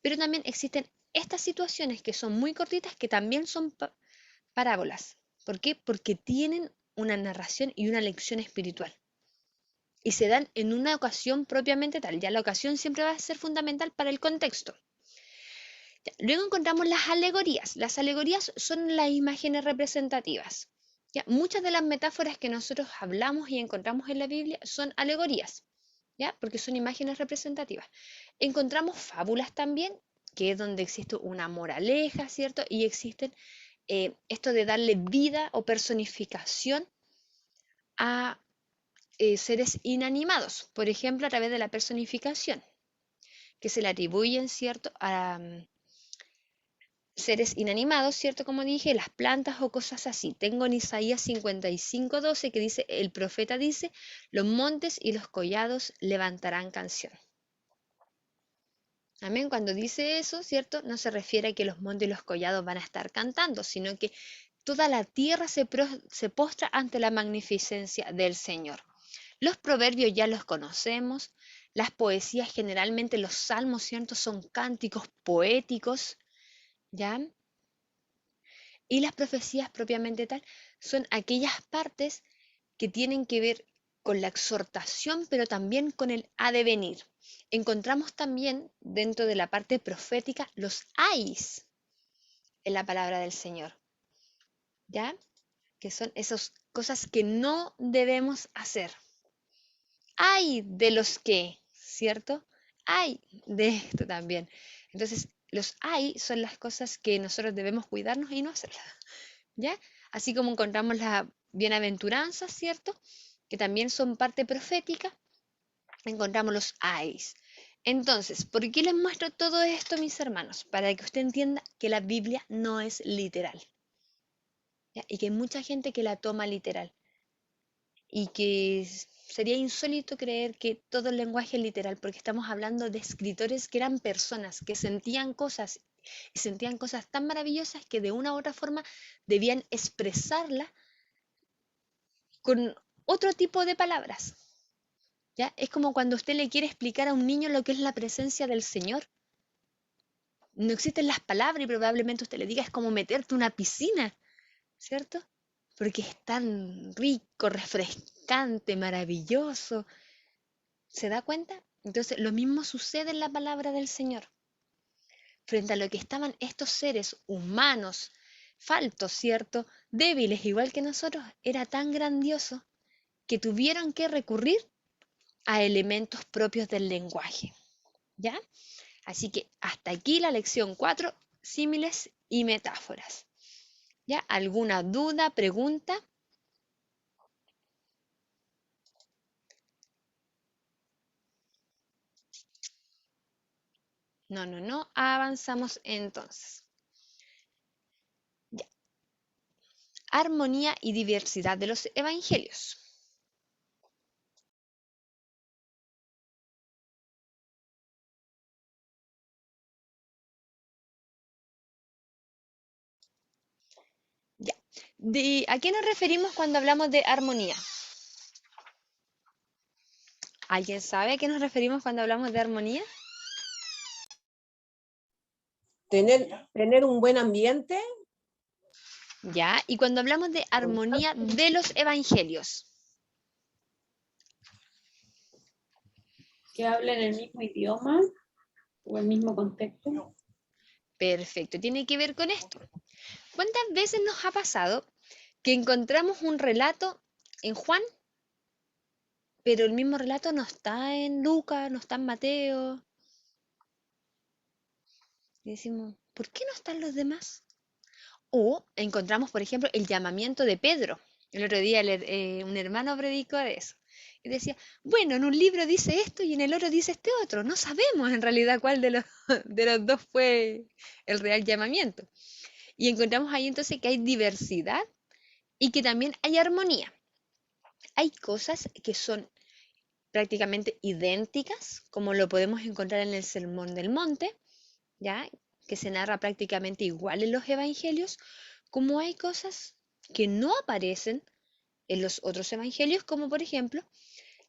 pero también existen estas situaciones que son muy cortitas, que también son parábolas. ¿Por qué? Porque tienen una narración y una lección espiritual. Y se dan en una ocasión propiamente tal. Ya la ocasión siempre va a ser fundamental para el contexto. Luego encontramos las alegorías. Las alegorías son las imágenes representativas. ¿Ya? Muchas de las metáforas que nosotros hablamos y encontramos en la Biblia son alegorías, ¿ya? Porque son imágenes representativas. Encontramos fábulas también, que es donde existe una moraleja, ¿cierto? Y existen esto de darle vida o personificación a seres inanimados, por ejemplo, a través de la personificación, que se le atribuyen, ¿cierto?, a seres inanimados, ¿cierto? Como dije, las plantas o cosas así. Tengo en Isaías 55:12 que dice, el profeta dice, los montes y los collados levantarán canción. Amén. Cuando dice eso, ¿cierto? No se refiere a que los montes y los collados van a estar cantando, sino que toda la tierra se postra ante la magnificencia del Señor. Los proverbios ya los conocemos, las poesías generalmente, los salmos, ¿cierto? Son cánticos poéticos, ¿ya? Y las profecías propiamente tal son aquellas partes que tienen que ver con la exhortación, pero también con el ha de venir. Encontramos también dentro de la parte profética los ayes en la palabra del Señor, ¿ya? Que son esas cosas que no debemos hacer. Hay de los que, ¿cierto? Hay de esto también. Entonces, los hay son las cosas que nosotros debemos cuidarnos y no hacerlas, ¿ya? Así como encontramos las bienaventuranzas, ¿cierto? Que también son parte profética, encontramos los ayes. Entonces, ¿por qué les muestro todo esto, mis hermanos? Para que usted entienda que la Biblia no es literal, ¿ya? Y que hay mucha gente que la toma literal. Y que sería insólito creer que todo el lenguaje es literal, porque estamos hablando de escritores que eran personas, que sentían cosas y sentían cosas tan maravillosas que de una u otra forma debían expresarla con otro tipo de palabras. ¿Ya? Es como cuando usted le quiere explicar a un niño lo que es la presencia del Señor. No existen las palabras y probablemente usted le diga es como meterte en una piscina, ¿cierto? Porque es tan rico, refrescante, maravilloso. ¿Se da cuenta? Entonces, lo mismo sucede en la palabra del Señor. Frente a lo que estaban estos seres humanos, faltos, ¿cierto? Débiles, igual que nosotros, era tan grandioso que tuvieron que recurrir a elementos propios del lenguaje. ¿Ya? Así que hasta aquí la lección 4, símiles y metáforas. ¿Ya? ¿Alguna duda, pregunta? No. Avanzamos entonces. Ya. Armonía y diversidad de los evangelios. Ya. ¿A qué nos referimos cuando hablamos de armonía? ¿Alguien sabe a qué nos referimos cuando hablamos de armonía? Tener un buen ambiente. Ya, y cuando hablamos de armonía de los evangelios. Que hablen el mismo idioma o el mismo contexto. Perfecto, tiene que ver con esto. ¿Cuántas veces nos ha pasado que encontramos un relato en Juan, pero el mismo relato no está en Lucas, no está en Mateo? Y decimos, ¿por qué no están los demás? O encontramos, por ejemplo, el llamamiento de Pedro. El otro día un hermano predicó de eso. Y decía, bueno, en un libro dice esto y en el otro dice este otro. No sabemos en realidad cuál de los, de los dos fue el real llamamiento. Y encontramos ahí entonces que hay diversidad y que también hay armonía. Hay cosas que son prácticamente idénticas, como lo podemos encontrar en el Sermón del Monte, ¿ya? Que se narra prácticamente igual en los evangelios, como hay cosas que no aparecen en los otros evangelios, como por ejemplo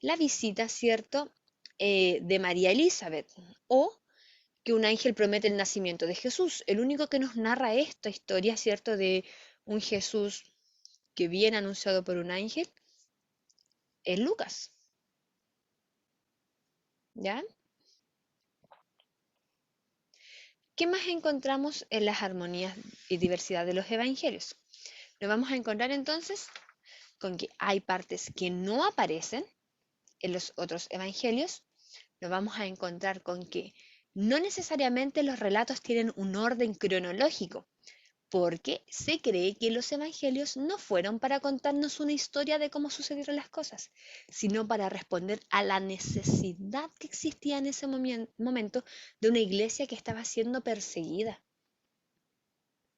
la visita, ¿cierto?, de María Elizabeth, o que un ángel promete el nacimiento de Jesús. El único que nos narra esta historia, ¿cierto?, de un Jesús que viene anunciado por un ángel, es Lucas, ¿ya? ¿Qué más encontramos en las armonías y diversidad de los evangelios? Nos vamos a encontrar entonces con que hay partes que no aparecen en los otros evangelios. Nos vamos a encontrar con que no necesariamente los relatos tienen un orden cronológico, porque se cree que los evangelios no fueron para contarnos una historia de cómo sucedieron las cosas, sino para responder a la necesidad que existía en ese momento de una iglesia que estaba siendo perseguida,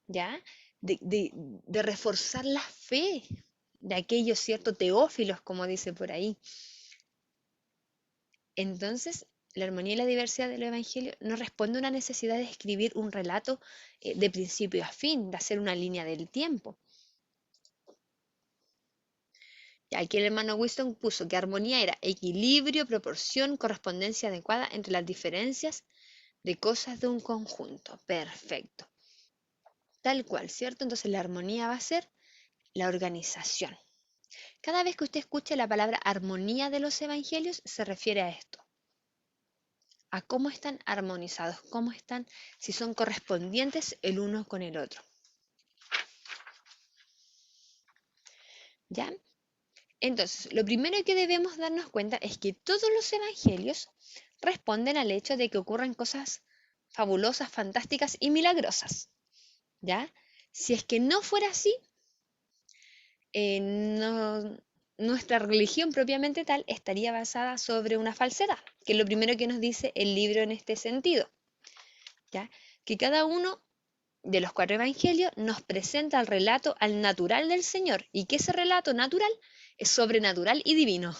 ¿ya? De reforzar la fe de aquellos ciertos teófilos, como dice por ahí. Entonces, la armonía y la diversidad del Evangelio no responde a una necesidad de escribir un relato de principio a fin, de hacer una línea del tiempo. Y aquí el hermano Winston puso que armonía era equilibrio, proporción, correspondencia adecuada entre las diferencias de cosas de un conjunto. Perfecto. Tal cual, ¿cierto? Entonces la armonía va a ser la organización. Cada vez que usted escuche la palabra armonía de los evangelios, se refiere a esto. A cómo están armonizados, cómo están, si son correspondientes el uno con el otro. ¿Ya? Entonces, lo primero que debemos darnos cuenta es que todos los evangelios responden al hecho de que ocurren cosas fabulosas, fantásticas y milagrosas. ¿Ya? Si es que no fuera así, nuestra religión propiamente tal estaría basada sobre una falsedad, que es lo primero que nos dice el libro en este sentido. ¿Ya? Que cada uno de los 4 evangelios nos presenta el relato al natural del Señor y que ese relato natural es sobrenatural y divino,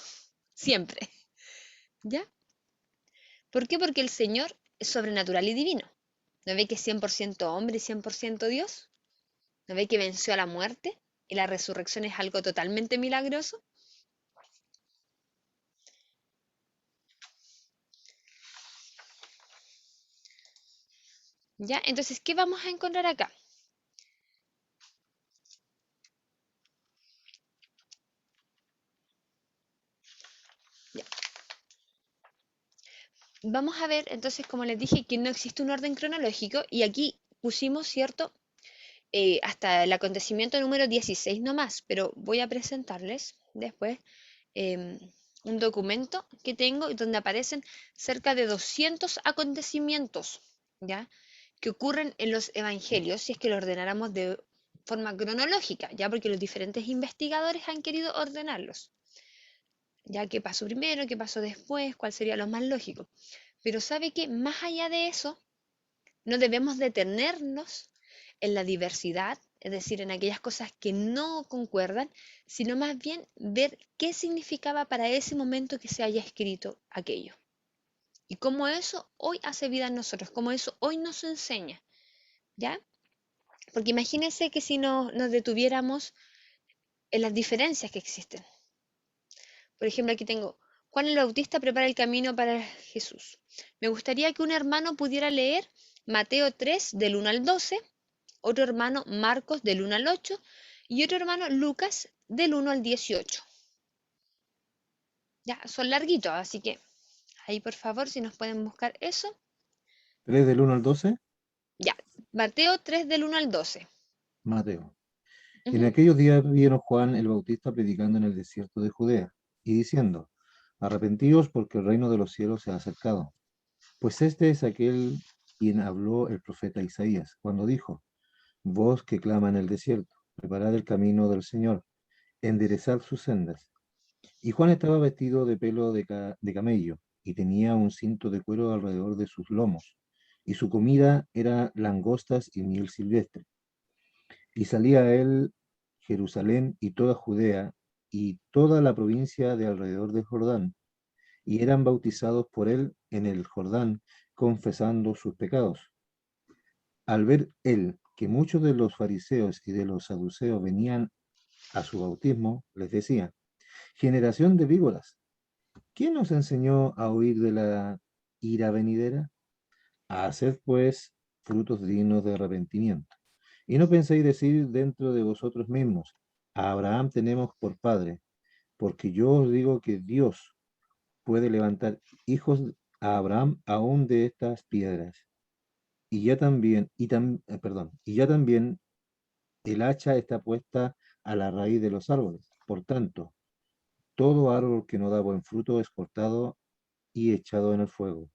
siempre. ¿Ya? ¿Por qué? Porque el Señor es sobrenatural y divino. ¿No ve que es 100% hombre y 100% Dios? ¿No ve que venció a la muerte y la resurrección es algo totalmente milagroso? ¿Ya? Entonces, ¿qué vamos a encontrar acá? Ya. Vamos a ver, entonces, como les dije, que no existe un orden cronológico y aquí pusimos, ¿cierto?, hasta el acontecimiento número 16 nomás, pero voy a presentarles después em, un documento que tengo donde aparecen cerca de 200 acontecimientos, ¿ya?, que ocurren en los evangelios, si es que lo ordenáramos de forma cronológica, ya porque los diferentes investigadores han querido ordenarlos, ya qué pasó primero, qué pasó después, cuál sería lo más lógico. Pero sabe que más allá de eso, no debemos detenernos en la diversidad, es decir, en aquellas cosas que no concuerdan, sino más bien ver qué significaba para ese momento que se haya escrito aquello. Y cómo eso hoy hace vida en nosotros, cómo eso hoy nos enseña, ¿ya? Porque imagínense que si nos detuviéramos en las diferencias que existen. Por ejemplo, aquí tengo, Juan el Bautista prepara el camino para Jesús. Me gustaría que un hermano pudiera leer Mateo 3 del 1 al 12, otro hermano Marcos del 1 al 8 y otro hermano Lucas del 1 al 18. Ya, son larguitos, así que ahí por favor si nos pueden buscar eso. 3 del 1 al 12, Ya, Mateo 3 del 1 al 12. Mateo. En Ujú. aquellos días vino Juan el Bautista predicando en el desierto de Judea y diciendo, arrepentíos porque el reino de los cielos se ha acercado. Pues este es aquel quien habló el profeta Isaías, cuando dijo, voz que clama en el desierto, preparad el camino del Señor, enderezad sus sendas. Y Juan estaba vestido de pelo de camello y tenía un cinto de cuero alrededor de sus lomos, y su comida era langostas y miel silvestre. Y salía a él Jerusalén y toda Judea y toda la provincia de alrededor del Jordán, y eran bautizados por él en el Jordán, confesando sus pecados. Al ver él que muchos de los fariseos y de los saduceos venían a su bautismo, les decía: generación de víboras, ¿quién nos enseñó a huir de la ira venidera? Haced pues frutos dignos de arrepentimiento. Y no penséis decir dentro de vosotros mismos: a Abraham tenemos por padre, porque yo os digo que Dios puede levantar hijos a Abraham aún de estas piedras. Y ya también, y ya también el hacha está puesta a la raíz de los árboles. Por tanto, todo árbol que no da buen fruto es cortado y echado en el fuego.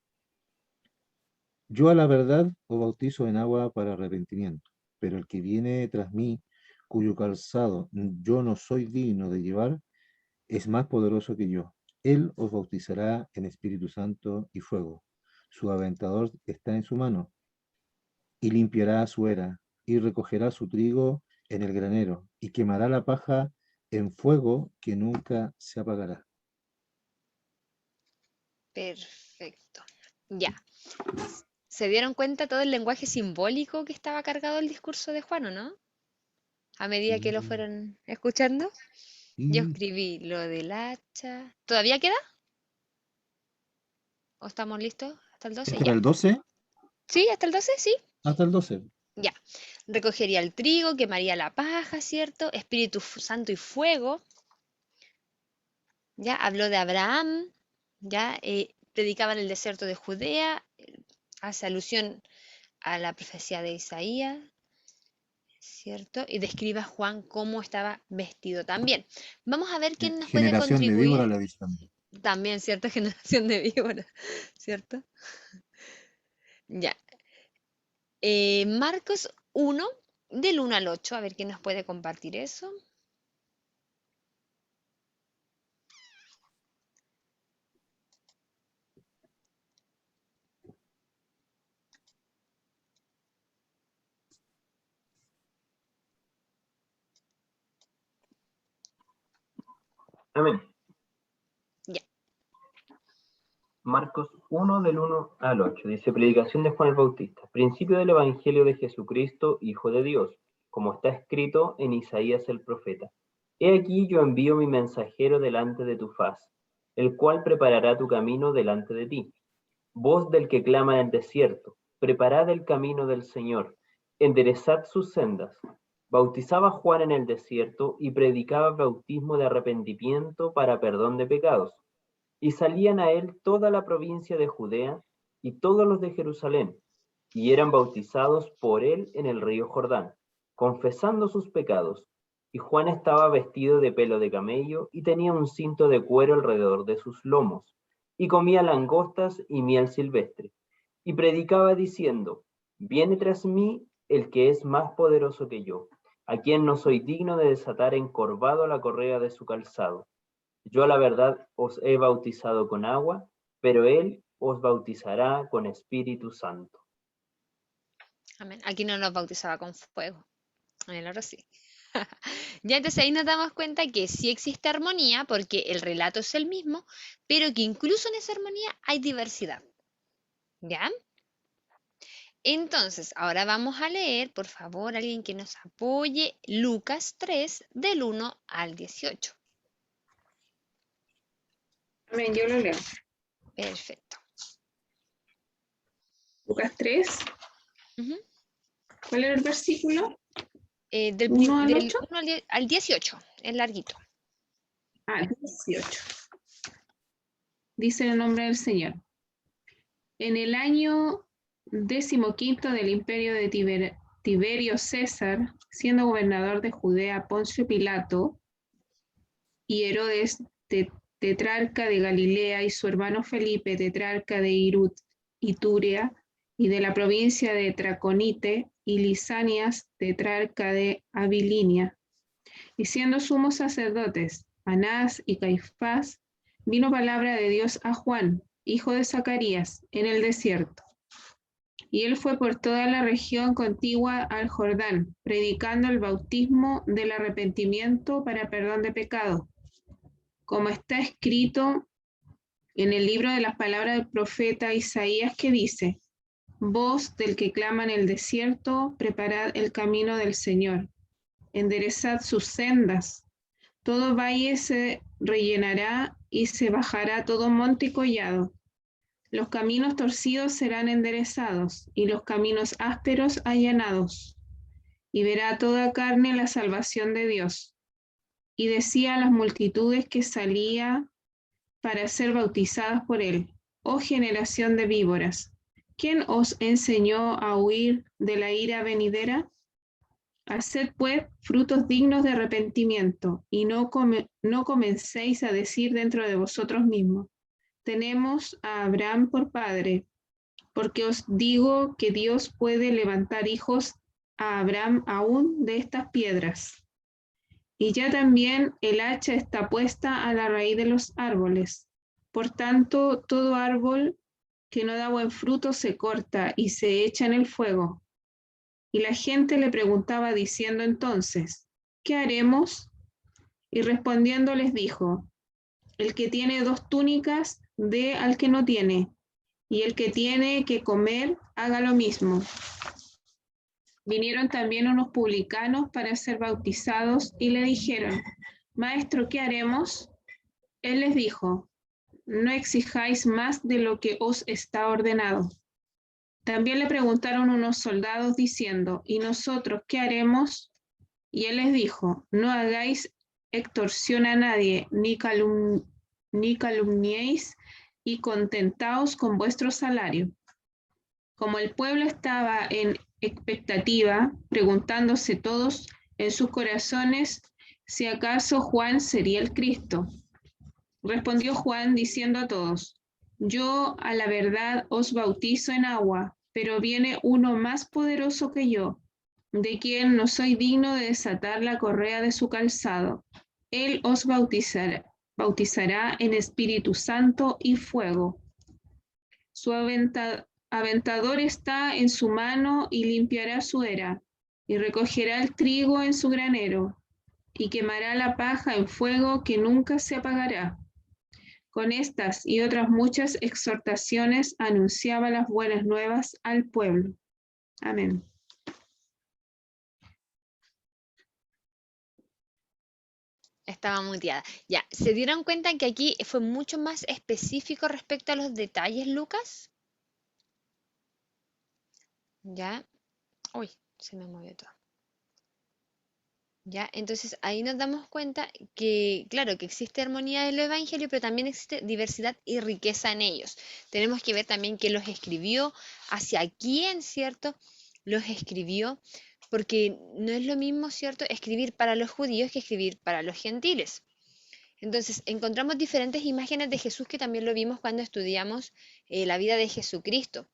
Yo a la verdad os bautizo en agua para arrepentimiento, pero el que viene tras mí, cuyo calzado yo no soy digno de llevar, es más poderoso que yo. Él os bautizará en Espíritu Santo y fuego. Su aventador está en su mano, y limpiará su era, y recogerá su trigo en el granero, y quemará la paja en fuego que nunca se apagará. Perfecto. Ya. ¿Se dieron cuenta todo el lenguaje simbólico que estaba cargado el discurso de Juan, o no? A medida que lo Sí, fueron escuchando. Yo sí. escribí lo del hacha. ¿Todavía queda? ¿O estamos listos? ¿Hasta el 12? ¿Este era Ya. el 12? ¿Sí? ¿Hasta el 12? Sí. Hasta el 12. Ya. Recogería el trigo, quemaría la paja, ¿cierto? Espíritu Santo y fuego. Ya habló de Abraham. Ya predicaba en el desierto de Judea. Hace alusión a la profecía de Isaías, ¿cierto? Y describe a Juan cómo estaba vestido también. Vamos a ver quién nos puede Generación de víbora contribuir la dice también. también, ¿cierto? Generación de víboras, ¿cierto? Ya. Marcos 1, del 1 al 8, a ver quién nos puede compartir eso. Amén. Ya. Marcos 1 del 1 al 8 dice: predicación de Juan el Bautista, principio del Evangelio de Jesucristo, Hijo de Dios, como está escrito en Isaías el profeta. He aquí yo envío mi mensajero delante de tu faz, el cual preparará tu camino delante de ti. Voz del que clama en el desierto, preparad el camino del Señor, enderezad sus sendas. Bautizaba Juan en el desierto y predicaba bautismo de arrepentimiento para perdón de pecados. Y salían a él toda la provincia de Judea y todos los de Jerusalén, y eran bautizados por él en el río Jordán, confesando sus pecados. Y Juan estaba vestido de pelo de camello y tenía un cinto de cuero alrededor de sus lomos, y comía langostas y miel silvestre. Y predicaba diciendo: viene tras mí el que es más poderoso que yo, a quien no soy digno de desatar encorvado la correa de su calzado. Yo a la verdad os he bautizado con agua, pero él os bautizará con Espíritu Santo. Amén. Aquí no nos bautizaba con fuego. En el oro sí. Ya entonces ahí nos damos cuenta que sí existe armonía porque el relato es el mismo, pero que incluso en esa armonía hay diversidad. ¿Ya? Entonces, ahora vamos a leer, por favor, alguien que nos apoye, Lucas 3, del 1 al 18. Amén, yo lo leo. Perfecto. Lucas 3. Ujú. ¿Cuál era el versículo? Del 1 al del 8. 1 al 18, es larguito. Ah, 18. Dice el nombre del Señor. En el año 15 del imperio de Tiberio César, siendo gobernador de Judea Poncio Pilato y Herodes tetrarca de Galilea y su hermano Felipe tetrarca de Iturea y de la provincia de Traconite y Lisanias tetrarca de Abilinia, y siendo sumos sacerdotes Anás y Caifás, vino palabra de Dios a Juan, hijo de Zacarías, en el desierto. Y él fue por toda la región contigua al Jordán, predicando el bautismo del arrepentimiento para perdón de pecado, como está escrito en el libro de las palabras del profeta Isaías, que dice: voz del que clama en el desierto, preparad el camino del Señor, enderezad sus sendas. Todo valle se rellenará y se bajará todo monte y collado. Los caminos torcidos serán enderezados y los caminos ásperos allanados. Y verá toda carne la salvación de Dios. Y decía a las multitudes que salía para ser bautizadas por él: oh generación de víboras, ¿quién os enseñó a huir de la ira venidera? Haced pues frutos dignos de arrepentimiento, y no comencéis a decir dentro de vosotros mismos: tenemos a Abraham por padre, porque os digo que Dios puede levantar hijos a Abraham aún de estas piedras. Y ya también el hacha está puesta a la raíz de los árboles. Por tanto, todo árbol que no da buen fruto se corta y se echa en el fuego. Y la gente le preguntaba diciendo entonces: ¿qué haremos? Y respondiendo les dijo: el que tiene 2 túnicas, dé al que no tiene, y el que tiene que comer, haga lo mismo. Vinieron también unos publicanos para ser bautizados y le dijeron: Maestro, ¿qué haremos? Él les dijo: no exijáis más de lo que os está ordenado. También le preguntaron unos soldados diciendo: ¿y nosotros qué haremos? Y él les dijo: no hagáis extorsión a nadie, ni calumniéis, y contentaos con vuestro salario. Como el pueblo estaba en expectativa, preguntándose todos en sus corazones si acaso Juan sería el Cristo. Respondió Juan diciendo a todos: yo a la verdad os bautizo en agua, pero viene uno más poderoso que yo, de quien no soy digno de desatar la correa de su calzado. Él os bautizará en Espíritu Santo y fuego. Su aventador está en su mano y limpiará su era, y recogerá el trigo en su granero, y quemará la paja en fuego que nunca se apagará. Con estas y otras muchas exhortaciones anunciaba las buenas nuevas al pueblo. Amén. Estaba muteada. Ya, ¿se dieron cuenta que aquí fue mucho más específico respecto a los detalles, Lucas? Ya. Uy, se me movió todo. Ya, entonces ahí nos damos cuenta que, claro, que existe armonía en el Evangelio, pero también existe diversidad y riqueza en ellos. Tenemos que ver también quién los escribió, hacia quién, ¿cierto? Los escribió, porque no es lo mismo, ¿cierto?, escribir para los judíos que escribir para los gentiles. Entonces, encontramos diferentes imágenes de Jesús que también lo vimos cuando estudiamos la vida de Jesucristo.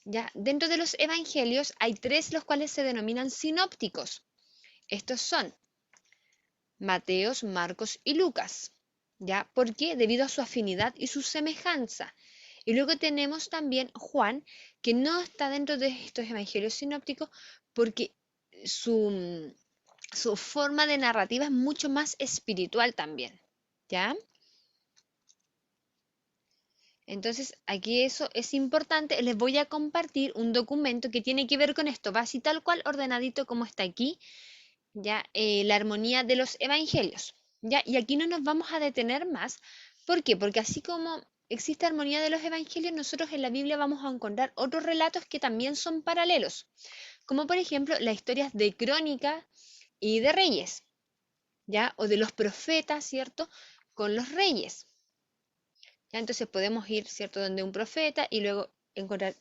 Ya, dentro de los evangelios hay 3 los cuales se denominan sinópticos. Estos son Mateos, Marcos y Lucas. ¿Ya? ¿Por qué? Debido a su afinidad y su semejanza. Y luego tenemos también Juan, que no está dentro de estos evangelios sinópticos porque su, su forma de narrativa es mucho más espiritual también. ¿Ya? Entonces, aquí eso es importante. Les voy a compartir un documento que tiene que ver con esto. Va así tal cual ordenadito como está aquí. ¿Ya? La armonía de los evangelios. ¿Ya? Y aquí no nos vamos a detener más. ¿Por qué? Porque así como existe armonía de los evangelios, nosotros en la Biblia vamos a encontrar otros relatos que también son paralelos. Como por ejemplo las historias de Crónicas y de Reyes. ¿Ya? O de los profetas, ¿cierto? Con los reyes. ¿Ya? Entonces podemos ir, ¿cierto?, donde un profeta y luego encontrar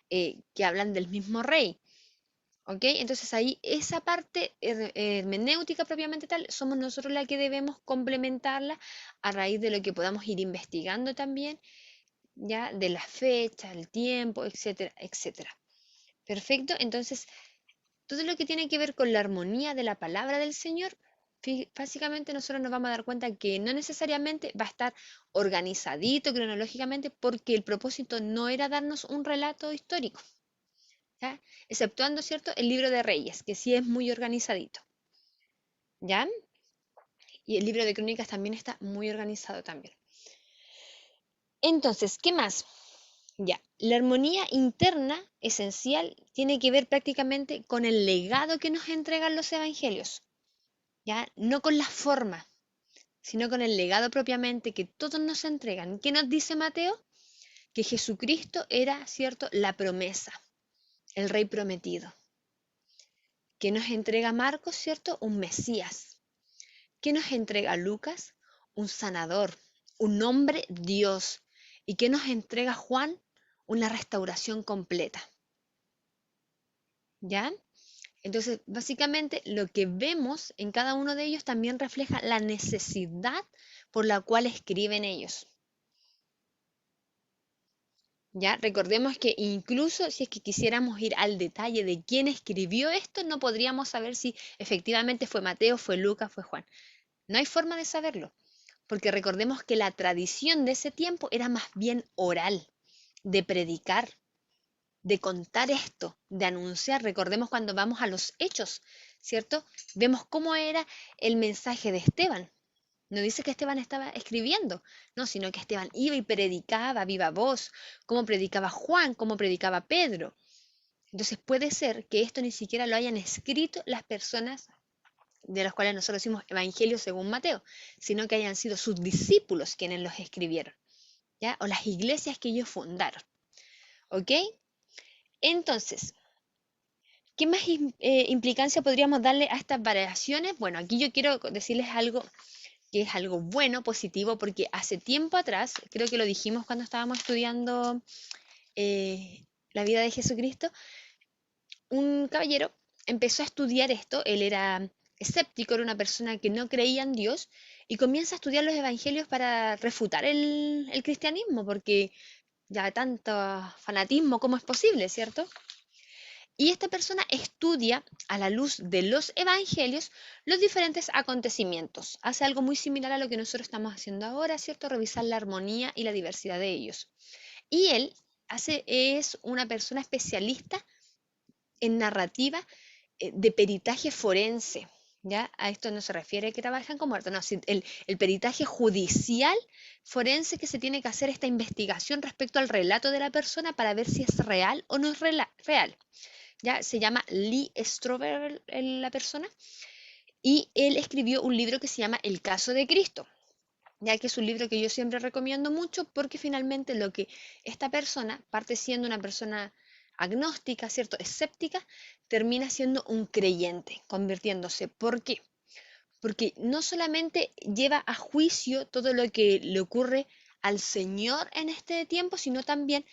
que hablan del mismo rey. ¿Ok? Entonces ahí esa parte hermenéutica propiamente tal, somos nosotros la que debemos complementarla a raíz de lo que podamos ir investigando también, ya de la fecha, el tiempo, etcétera, etcétera. Perfecto, entonces todo lo que tiene que ver con la armonía de la palabra del Señor Básicamente nosotros nos vamos a dar cuenta que no necesariamente va a estar organizadito cronológicamente porque el propósito no era darnos un relato histórico, ¿ya? Exceptuando, ¿cierto?, el libro de Reyes, que sí es muy organizadito, ¿ya? Y el libro de Crónicas también está muy organizado también. Entonces, ¿qué más? Ya, la armonía interna esencial tiene que ver prácticamente con el legado que nos entregan los evangelios, ¿ya? No con la forma, sino con el legado propiamente que todos nos entregan. ¿Qué nos dice Mateo? Que Jesucristo era, ¿cierto?, la promesa, el rey prometido. ¿Qué nos entrega Marcos, ¿cierto? Un Mesías. ¿Qué nos entrega Lucas? Un sanador, un hombre Dios. ¿Y qué nos entrega Juan? Una restauración completa. ¿Ya? Entonces, básicamente, lo que vemos en cada uno de ellos también refleja la necesidad por la cual escriben ellos. ¿Ya? Recordemos que incluso si es que quisiéramos ir al detalle de quién escribió esto, no podríamos saber si efectivamente fue Mateo, fue Lucas, fue Juan. No hay forma de saberlo, porque recordemos que la tradición de ese tiempo era más bien oral, de predicar, de contar esto, de anunciar. Recordemos cuando vamos a los hechos, ¿cierto? Vemos cómo era el mensaje de Esteban. No dice que Esteban estaba escribiendo, no, sino que Esteban iba y predicaba a viva voz, cómo predicaba Juan, cómo predicaba Pedro. Entonces puede ser que esto ni siquiera lo hayan escrito las personas de las cuales nosotros decimos evangelios según Mateo, sino que hayan sido sus discípulos quienes los escribieron, ¿ya? O las iglesias que ellos fundaron, ¿ok? Entonces, ¿qué más implicancia podríamos darle a estas variaciones? Bueno, aquí yo quiero decirles algo que es algo bueno, positivo, porque hace tiempo atrás, creo que lo dijimos cuando estábamos estudiando la vida de Jesucristo, un caballero empezó a estudiar esto, él era escéptico, era una persona que no creía en Dios, y comienza a estudiar los evangelios para refutar el cristianismo, porque ya tanto fanatismo, ¿cómo es posible, cierto? Y esta persona estudia a la luz de los evangelios los diferentes acontecimientos. Hace algo muy similar a lo que nosotros estamos haciendo ahora, ¿cierto? Revisar la armonía y la diversidad de ellos. Y él es una persona especialista en narrativa de peritaje forense. ¿Ya? A esto no se refiere que trabajan con muertos, no, el peritaje judicial forense que se tiene que hacer esta investigación respecto al relato de la persona para ver si es real o no es real. ¿Ya? Se llama Lee Strobel la persona, y él escribió un libro que se llama El caso de Cristo, ya que es un libro que yo siempre recomiendo mucho porque finalmente lo que esta persona, parte siendo una persona agnóstica, ¿cierto?, escéptica, termina siendo un creyente, convirtiéndose. ¿Por qué? Porque no solamente lleva a juicio todo lo que le ocurre al Señor en este tiempo, sino también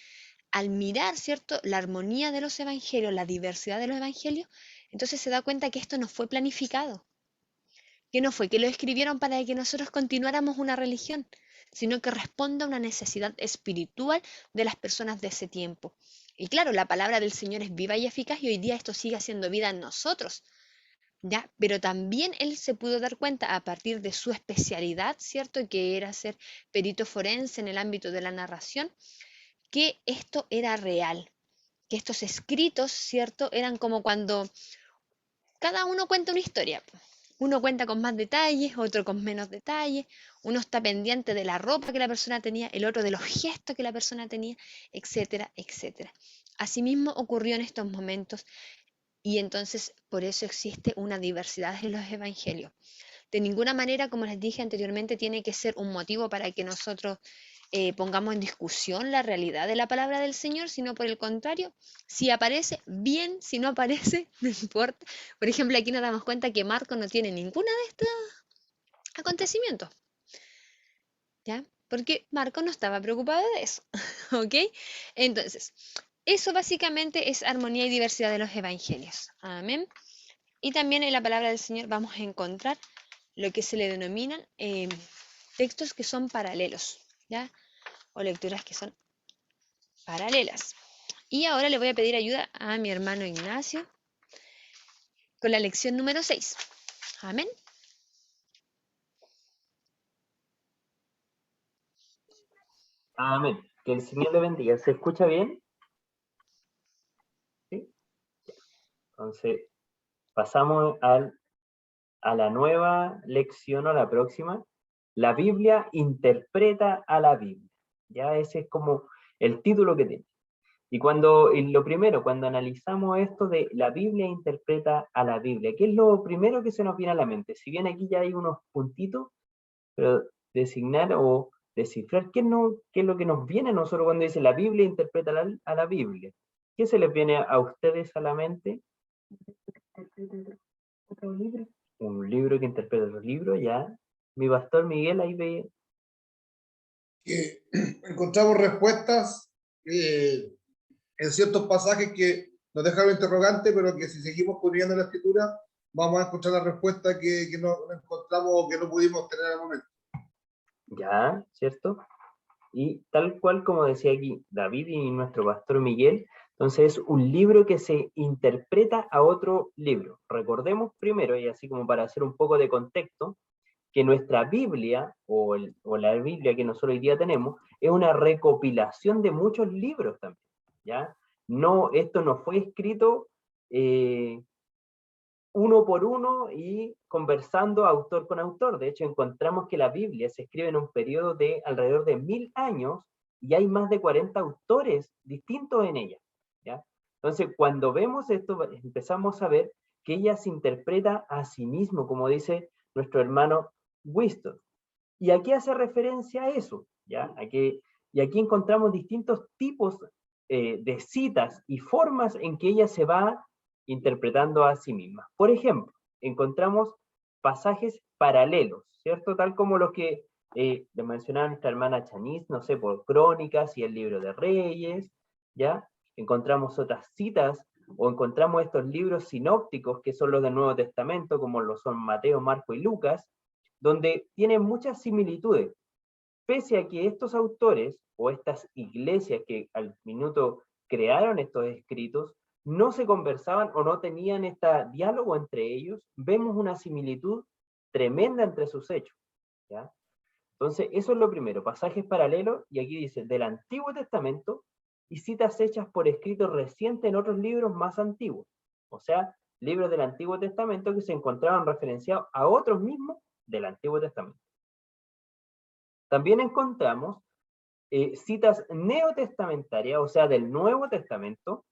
al mirar, ¿cierto?, la armonía de los evangelios, la diversidad de los evangelios, entonces se da cuenta que esto no fue planificado, que no fue que lo escribieron para que nosotros continuáramos una religión, sino que responde a una necesidad espiritual de las personas de ese tiempo. Y claro, la palabra del Señor es viva y eficaz y hoy día esto sigue haciendo vida en nosotros, ¿ya? Pero también él se pudo dar cuenta a partir de su especialidad, ¿cierto?, que era ser perito forense en el ámbito de la narración, que esto era real, que estos escritos, ¿cierto?, eran como cuando cada uno cuenta una historia. Uno cuenta con más detalles, otro con menos detalles, uno está pendiente de la ropa que la persona tenía, el otro de los gestos que la persona tenía, etcétera, etcétera. Asimismo ocurrió en estos momentos y entonces por eso existe una diversidad en los evangelios. De ninguna manera, como les dije anteriormente, tiene que ser un motivo para que nosotros pongamos en discusión la realidad de la palabra del Señor, sino por el contrario, si aparece, bien, si no aparece, no importa. Por ejemplo, aquí nos damos cuenta que Marco no tiene ninguno de estos acontecimientos, ¿ya? Porque Marco no estaba preocupado de eso, ¿ok? Entonces, eso básicamente es armonía y diversidad de los evangelios. Amén. Y también en la palabra del Señor vamos a encontrar lo que se le denominan textos que son paralelos, ¿ya? O lecturas que son paralelas. Y ahora le voy a pedir ayuda a mi hermano Ignacio con la lección número 6. Amén. Amén. Que el Señor le bendiga. ¿Se escucha bien? ¿Sí? Entonces, pasamos a la nueva lección o a la próxima. La Biblia interpreta a la Biblia. Ya ese es como el título que tiene. Y lo primero, cuando analizamos esto de la Biblia interpreta a la Biblia, ¿qué es lo primero que se nos viene a la mente? Si bien aquí ya hay unos puntitos, pero designar o descifrar qué es lo que nos viene a nosotros cuando dice la Biblia interpreta a la Biblia. ¿Qué se les viene a ustedes a la mente? Otro libro. Un libro que interpreta los libros, ya. Mi pastor Miguel ahí ve. Que encontramos respuestas en ciertos pasajes que nos dejaron interrogantes, pero que si seguimos poniendo la escritura, vamos a encontrar la respuesta que no encontramos o que no pudimos tener al momento. Ya, ¿cierto? Y tal cual como decía aquí David y nuestro pastor Miguel, entonces es un libro que se interpreta a otro libro. Recordemos primero, y así como para hacer un poco de contexto, que nuestra Biblia, o la Biblia que nosotros hoy día tenemos, es una recopilación de muchos libros también, ¿ya? No, esto no fue escrito uno por uno y conversando autor con autor. De hecho, encontramos que la Biblia se escribe en un periodo de alrededor de 1000 años y hay más de 40 autores distintos en ella, ¿ya? Entonces, cuando vemos esto, empezamos a ver que ella se interpreta a sí mismo, como dice nuestro hermano Winston. ¿Y aquí hace referencia a eso? ¿Ya? Y aquí encontramos distintos tipos de citas y formas en que ella se va interpretando a sí misma. Por ejemplo, encontramos pasajes paralelos, ¿cierto? Tal como los que le mencionaba nuestra hermana Chanis, no sé, por Crónicas y el Libro de Reyes, ¿ya? Encontramos otras citas, o encontramos estos libros sinópticos, que son los del Nuevo Testamento, como lo son Mateo, Marco y Lucas, donde tienen muchas similitudes, pese a que estos autores, o estas iglesias que al minuto crearon estos escritos, no se conversaban o no tenían este diálogo entre ellos, vemos una similitud tremenda entre sus hechos, ¿ya? Entonces, eso es lo primero, pasajes paralelos, y aquí dice, del Antiguo Testamento, y citas hechas por escritos recientes en otros libros más antiguos, o sea, libros del Antiguo Testamento que se encontraban referenciados a otros mismos del Antiguo Testamento. También encontramos citas neotestamentarias, o sea, del Nuevo Testamento,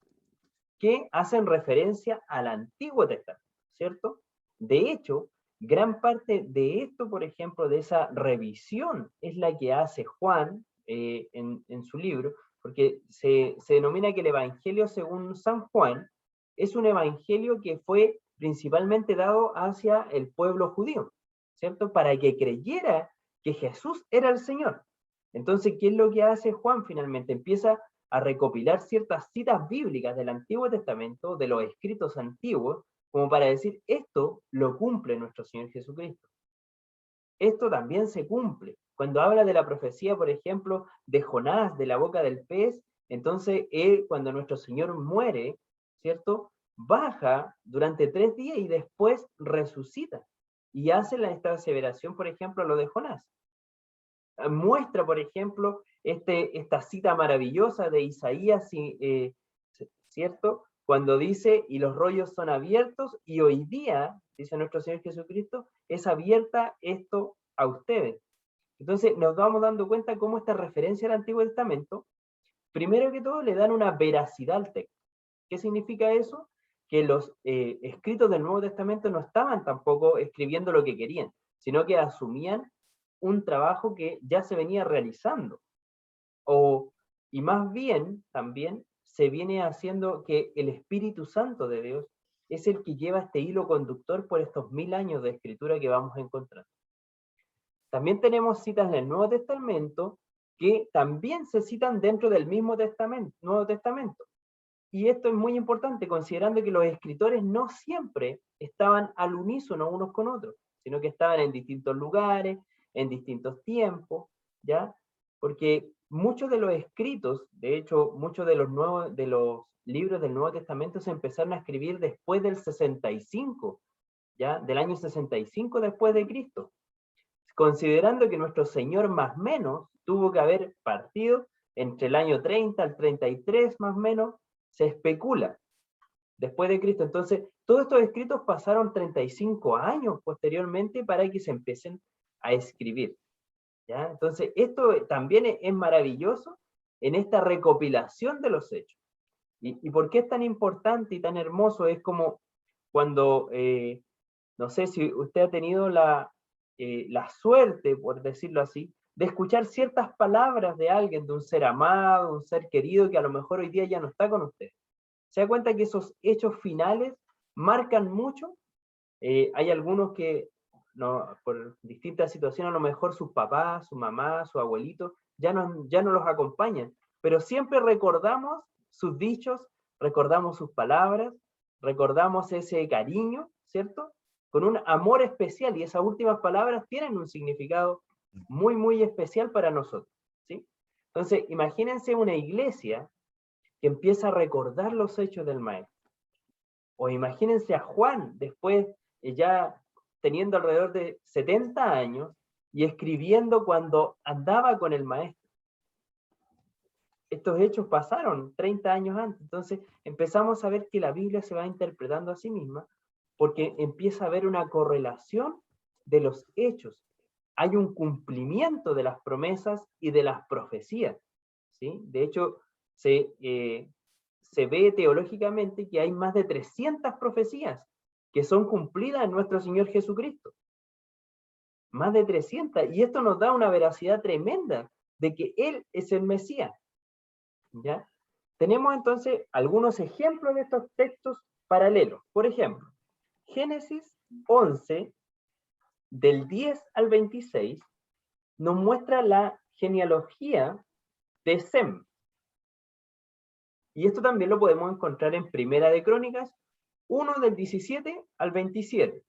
que hacen referencia al Antiguo Testamento, ¿cierto? De hecho, gran parte de esto, por ejemplo, de esa revisión, es la que hace Juan en su libro, porque se denomina que el Evangelio según San Juan es un evangelio que fue principalmente dado hacia el pueblo judío, ¿cierto? Para que creyera que Jesús era el Señor. Entonces, ¿qué es lo que hace Juan finalmente? Empieza a recopilar ciertas citas bíblicas del Antiguo Testamento, de los escritos antiguos, como para decir, esto lo cumple nuestro Señor Jesucristo. Esto también se cumple. Cuando habla de la profecía, por ejemplo, de Jonás, de la boca del pez, entonces cuando nuestro Señor muere, ¿cierto? Baja durante 3 días y después resucita. Y hace esta aseveración, por ejemplo, lo de Jonás. Muestra, por ejemplo, esta cita maravillosa de Isaías, ¿cierto? Cuando dice, y los rollos son abiertos, y hoy día, dice nuestro Señor Jesucristo, es abierta esto a ustedes. Entonces nos vamos dando cuenta cómo esta referencia al Antiguo Testamento, primero que todo, le dan una veracidad al texto. ¿Qué significa eso? Que los escritos del Nuevo Testamento no estaban tampoco escribiendo lo que querían, sino que asumían un trabajo que ya se venía realizando. Y más bien, también, se viene haciendo que el Espíritu Santo de Dios es el que lleva este hilo conductor por estos 1000 años de escritura que vamos a encontrar. También tenemos citas en el Nuevo Testamento que también se citan dentro del mismo Nuevo Testamento. Y esto es muy importante, considerando que los escritores no siempre estaban al unísono unos con otros, sino que estaban en distintos lugares, en distintos tiempos, ¿ya? Porque muchos de los escritos, de hecho, muchos de los libros del Nuevo Testamento se empezaron a escribir después del 65, ¿ya? Del año 65 después de Cristo. considerando que nuestro Señor más o menos tuvo que haber partido entre el año 30 al 33 más o menos, se especula, después de Cristo. Entonces, todos estos escritos pasaron 35 años posteriormente para que se empiecen a escribir, ¿ya? Entonces, esto también es maravilloso en esta recopilación de los hechos. ¿Y por qué es tan importante y tan hermoso? Es como cuando, no sé si usted ha tenido la suerte, por decirlo así, de escuchar ciertas palabras de alguien, de un ser amado, un ser querido que a lo mejor hoy día ya no está con usted. ¿Se da cuenta que esos hechos finales marcan mucho? Hay algunos que, no, por distintas situaciones, a lo mejor sus papás, su mamá, su abuelito, ya no los acompañan, pero siempre recordamos sus dichos, recordamos sus palabras, recordamos ese cariño, ¿cierto? Con un amor especial, y esas últimas palabras tienen un significado muy, muy especial para nosotros, ¿sí? Entonces, imagínense una iglesia que empieza a recordar los hechos del maestro. O imagínense a Juan, después ya teniendo alrededor de 70 años, y escribiendo cuando andaba con el maestro. Estos hechos pasaron 30 años antes, entonces empezamos a ver que la Biblia se va interpretando a sí misma, porque empieza a haber una correlación de los hechos. Hay un cumplimiento de las promesas y de las profecías, ¿sí? De hecho, se ve teológicamente que hay más de 300 profecías que son cumplidas en nuestro Señor Jesucristo. Más de 300, y esto nos da una veracidad tremenda de que Él es el Mesías, ¿ya? Tenemos entonces algunos ejemplos de estos textos paralelos. Por ejemplo, Génesis 11, del 10 al 26, nos muestra la genealogía de Sem. Y esto también lo podemos encontrar en Primera de Crónicas 1, del 17 al 27.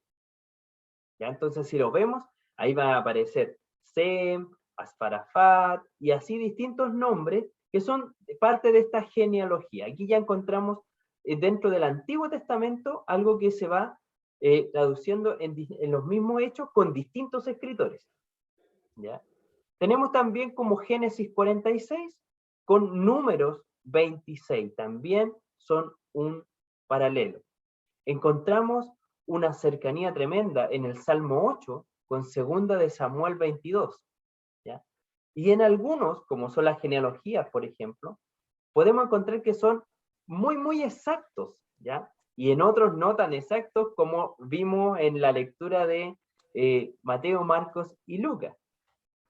¿Ya? Entonces, si lo vemos, ahí va a aparecer Sem, Asfarafat, y así distintos nombres que son parte de esta genealogía. Aquí ya encontramos dentro del Antiguo Testamento algo que se va traduciendo en los mismos hechos con distintos escritores, ¿ya? Tenemos también como Génesis 46 con Números 26, también son un paralelo. Encontramos una cercanía tremenda en el Salmo 8 con Segunda de Samuel 22, ¿ya? Y en algunos, como son las genealogías, por ejemplo, podemos encontrar que son muy, muy exactos, ¿ya? Y en otros no tan exactos, como vimos en la lectura de Mateo, Marcos y Lucas.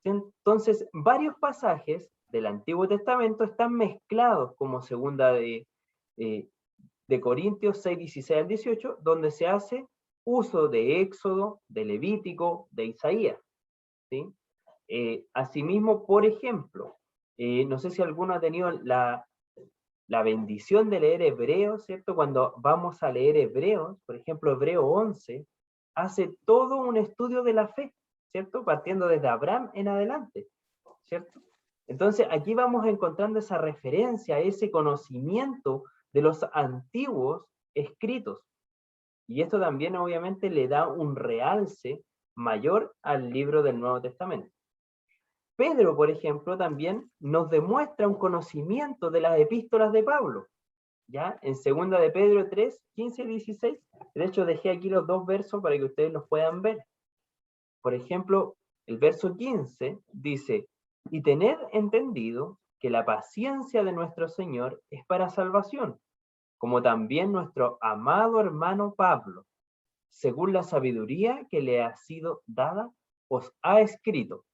Entonces, varios pasajes del Antiguo Testamento están mezclados, como Segunda de Corintios 6, 16 al 18, donde se hace uso de Éxodo, de Levítico, de Isaías, ¿sí? Asimismo, por ejemplo, no sé si alguno ha tenido la bendición de leer Hebreos, ¿cierto? Cuando vamos a leer Hebreos, por ejemplo, Hebreo 11, hace todo un estudio de la fe, ¿cierto? Partiendo desde Abraham en adelante, ¿cierto? Entonces, aquí vamos encontrando esa referencia, ese conocimiento de los antiguos escritos. Y esto también, obviamente, le da un realce mayor al libro del Nuevo Testamento. Pedro, por ejemplo, también nos demuestra un conocimiento de las epístolas de Pablo, ¿ya? En 2 de Pedro 3, 15 y 16, de hecho dejé aquí los dos versos para que ustedes los puedan ver. Por ejemplo, el verso 15 dice, y tened entendido que la paciencia de nuestro Señor es para salvación, como también nuestro amado hermano Pablo, según la sabiduría que le ha sido dada, os ha escrito,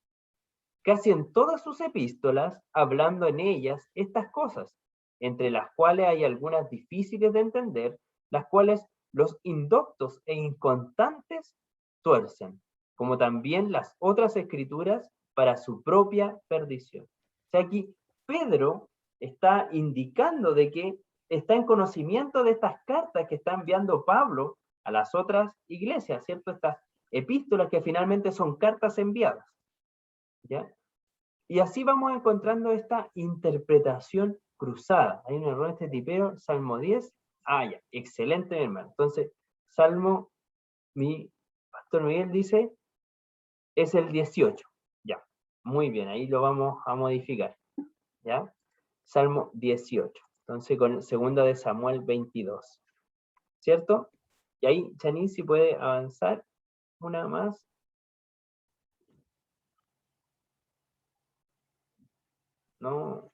casi en todas sus epístolas, hablando en ellas estas cosas, entre las cuales hay algunas difíciles de entender, las cuales los indoctos e inconstantes tuercen, como también las otras escrituras para su propia perdición. O sea, aquí Pedro está indicando de que está en conocimiento de estas cartas que está enviando Pablo a las otras iglesias, ¿cierto? Estas epístolas que finalmente son cartas enviadas, ¿ya? Y así vamos encontrando esta interpretación cruzada. Hay un error en este tipeo, Salmo 10. Ah, ya, excelente, mi hermano. Entonces, Salmo, mi pastor Miguel dice, es el 18. Ya, muy bien, ahí lo vamos a modificar. ¿Ya? Salmo 18. Entonces con segunda de Samuel 22. ¿Cierto? Y ahí, Janine, si puede avanzar una más. No.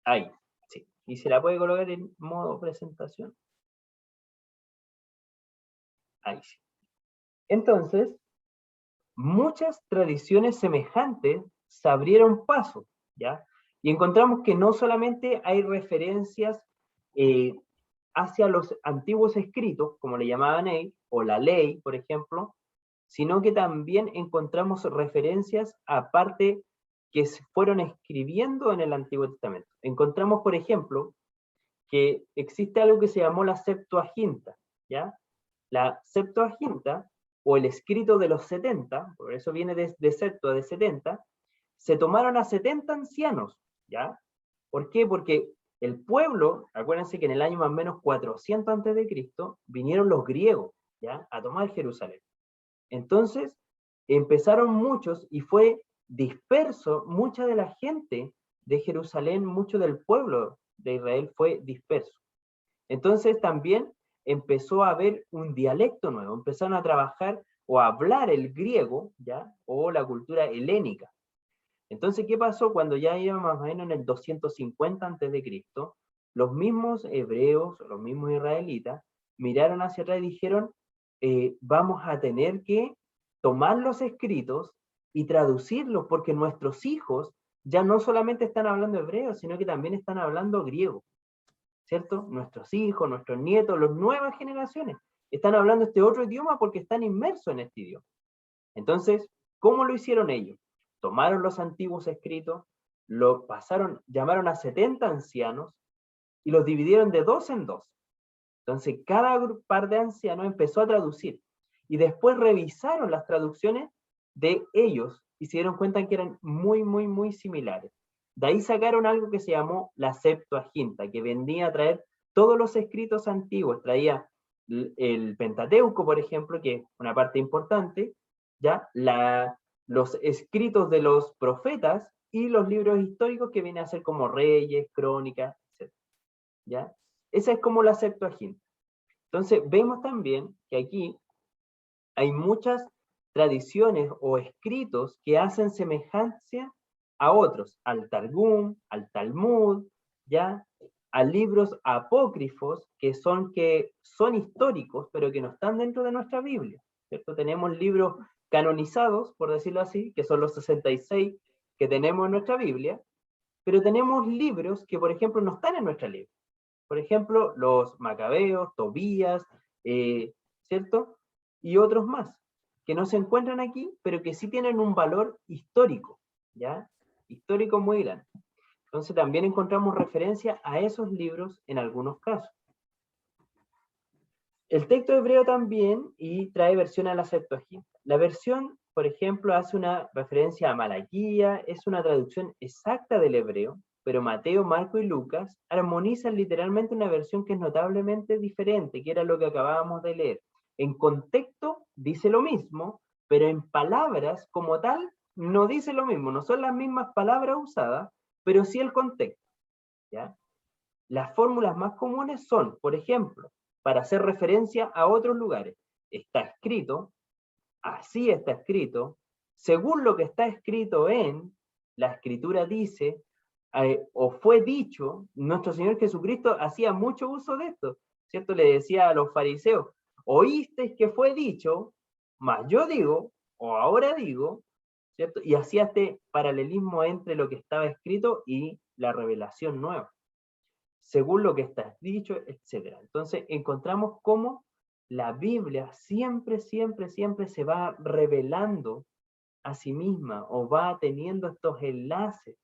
Ahí, sí. ¿Y se la puede colocar en modo presentación? Ahí sí. Entonces, muchas tradiciones semejantes se abrieron paso, ¿ya? Y encontramos que no solamente hay referencias hacia los antiguos escritos, como le llamaban ellos, o la ley, por ejemplo, sino que también encontramos referencias aparte que se fueron escribiendo en el Antiguo Testamento. Encontramos, por ejemplo, que existe algo que se llamó la Septuaginta, ¿ya? La Septuaginta, o el escrito de los 70, por eso viene de Septua, de 70, se tomaron a 70 ancianos, ¿ya? ¿Por qué? Porque el pueblo, acuérdense que en el año más o menos 400 a.C., vinieron los griegos, ¿ya? A tomar Jerusalén. Entonces, empezaron muchos y fue disperso, mucha de la gente de Jerusalén, mucho del pueblo de Israel fue disperso. Entonces también empezó a haber un dialecto nuevo, empezaron a trabajar o a hablar el griego, ¿ya? O la cultura helénica. Entonces, ¿qué pasó cuando ya iba más o menos en el 250 a.C.? Los mismos hebreos, los mismos israelitas, miraron hacia atrás y dijeron, vamos a tener que tomar los escritos y traducirlos, porque nuestros hijos ya no solamente están hablando hebreo, sino que también están hablando griego, ¿cierto? Nuestros hijos, nuestros nietos, las nuevas generaciones, están hablando este otro idioma porque están inmersos en este idioma. Entonces, ¿cómo lo hicieron ellos? Tomaron los antiguos escritos, lo pasaron, llamaron a 70 ancianos y los dividieron de dos en dos. Entonces, cada par de ancianos empezó a traducir y después revisaron las traducciones de ellos y se dieron cuenta que eran muy, muy, muy similares. De ahí sacaron algo que se llamó la Septuaginta, que venía a traer todos los escritos antiguos, traía el Pentateuco, por ejemplo, que es una parte importante, ¿ya? Los escritos de los profetas y los libros históricos que vienen a ser como Reyes, Crónicas, etc. ¿Ya? Esa es como la Septuaginta. Entonces, vemos también que aquí hay muchas tradiciones o escritos que hacen semejanza a otros, al Targum, al Talmud, ¿ya? A libros apócrifos que son históricos, pero que no están dentro de nuestra Biblia, ¿cierto? Tenemos libros canonizados, por decirlo así, que son los 66 que tenemos en nuestra Biblia, pero tenemos libros que, por ejemplo, no están en nuestra Biblia. Por ejemplo, los Macabeos, Tobías, ¿cierto? Y otros más, que no se encuentran aquí, pero que sí tienen un valor histórico, ¿ya? Histórico muy grande. Entonces también encontramos referencia a esos libros en algunos casos. El texto hebreo también y trae versión a la Septuaginta. La versión, por ejemplo, hace una referencia a Malaquía, es una traducción exacta del hebreo, pero Mateo, Marco y Lucas armonizan literalmente una versión que es notablemente diferente, que era lo que acabábamos de leer. En contexto dice lo mismo, pero en palabras como tal no dice lo mismo, no son las mismas palabras usadas, pero sí el contexto, ¿ya? Las fórmulas más comunes son, por ejemplo, para hacer referencia a otros lugares, está escrito, así está escrito, según lo que está escrito en, la escritura dice, o fue dicho, nuestro Señor Jesucristo hacía mucho uso de esto, ¿cierto? Le decía a los fariseos, oísteis que fue dicho, mas yo digo, o ahora digo, ¿cierto? Y hacía este paralelismo entre lo que estaba escrito y la revelación nueva, según lo que está dicho, etc. Entonces encontramos cómo la Biblia siempre, siempre, siempre se va revelando a sí misma o va teniendo estos enlaces.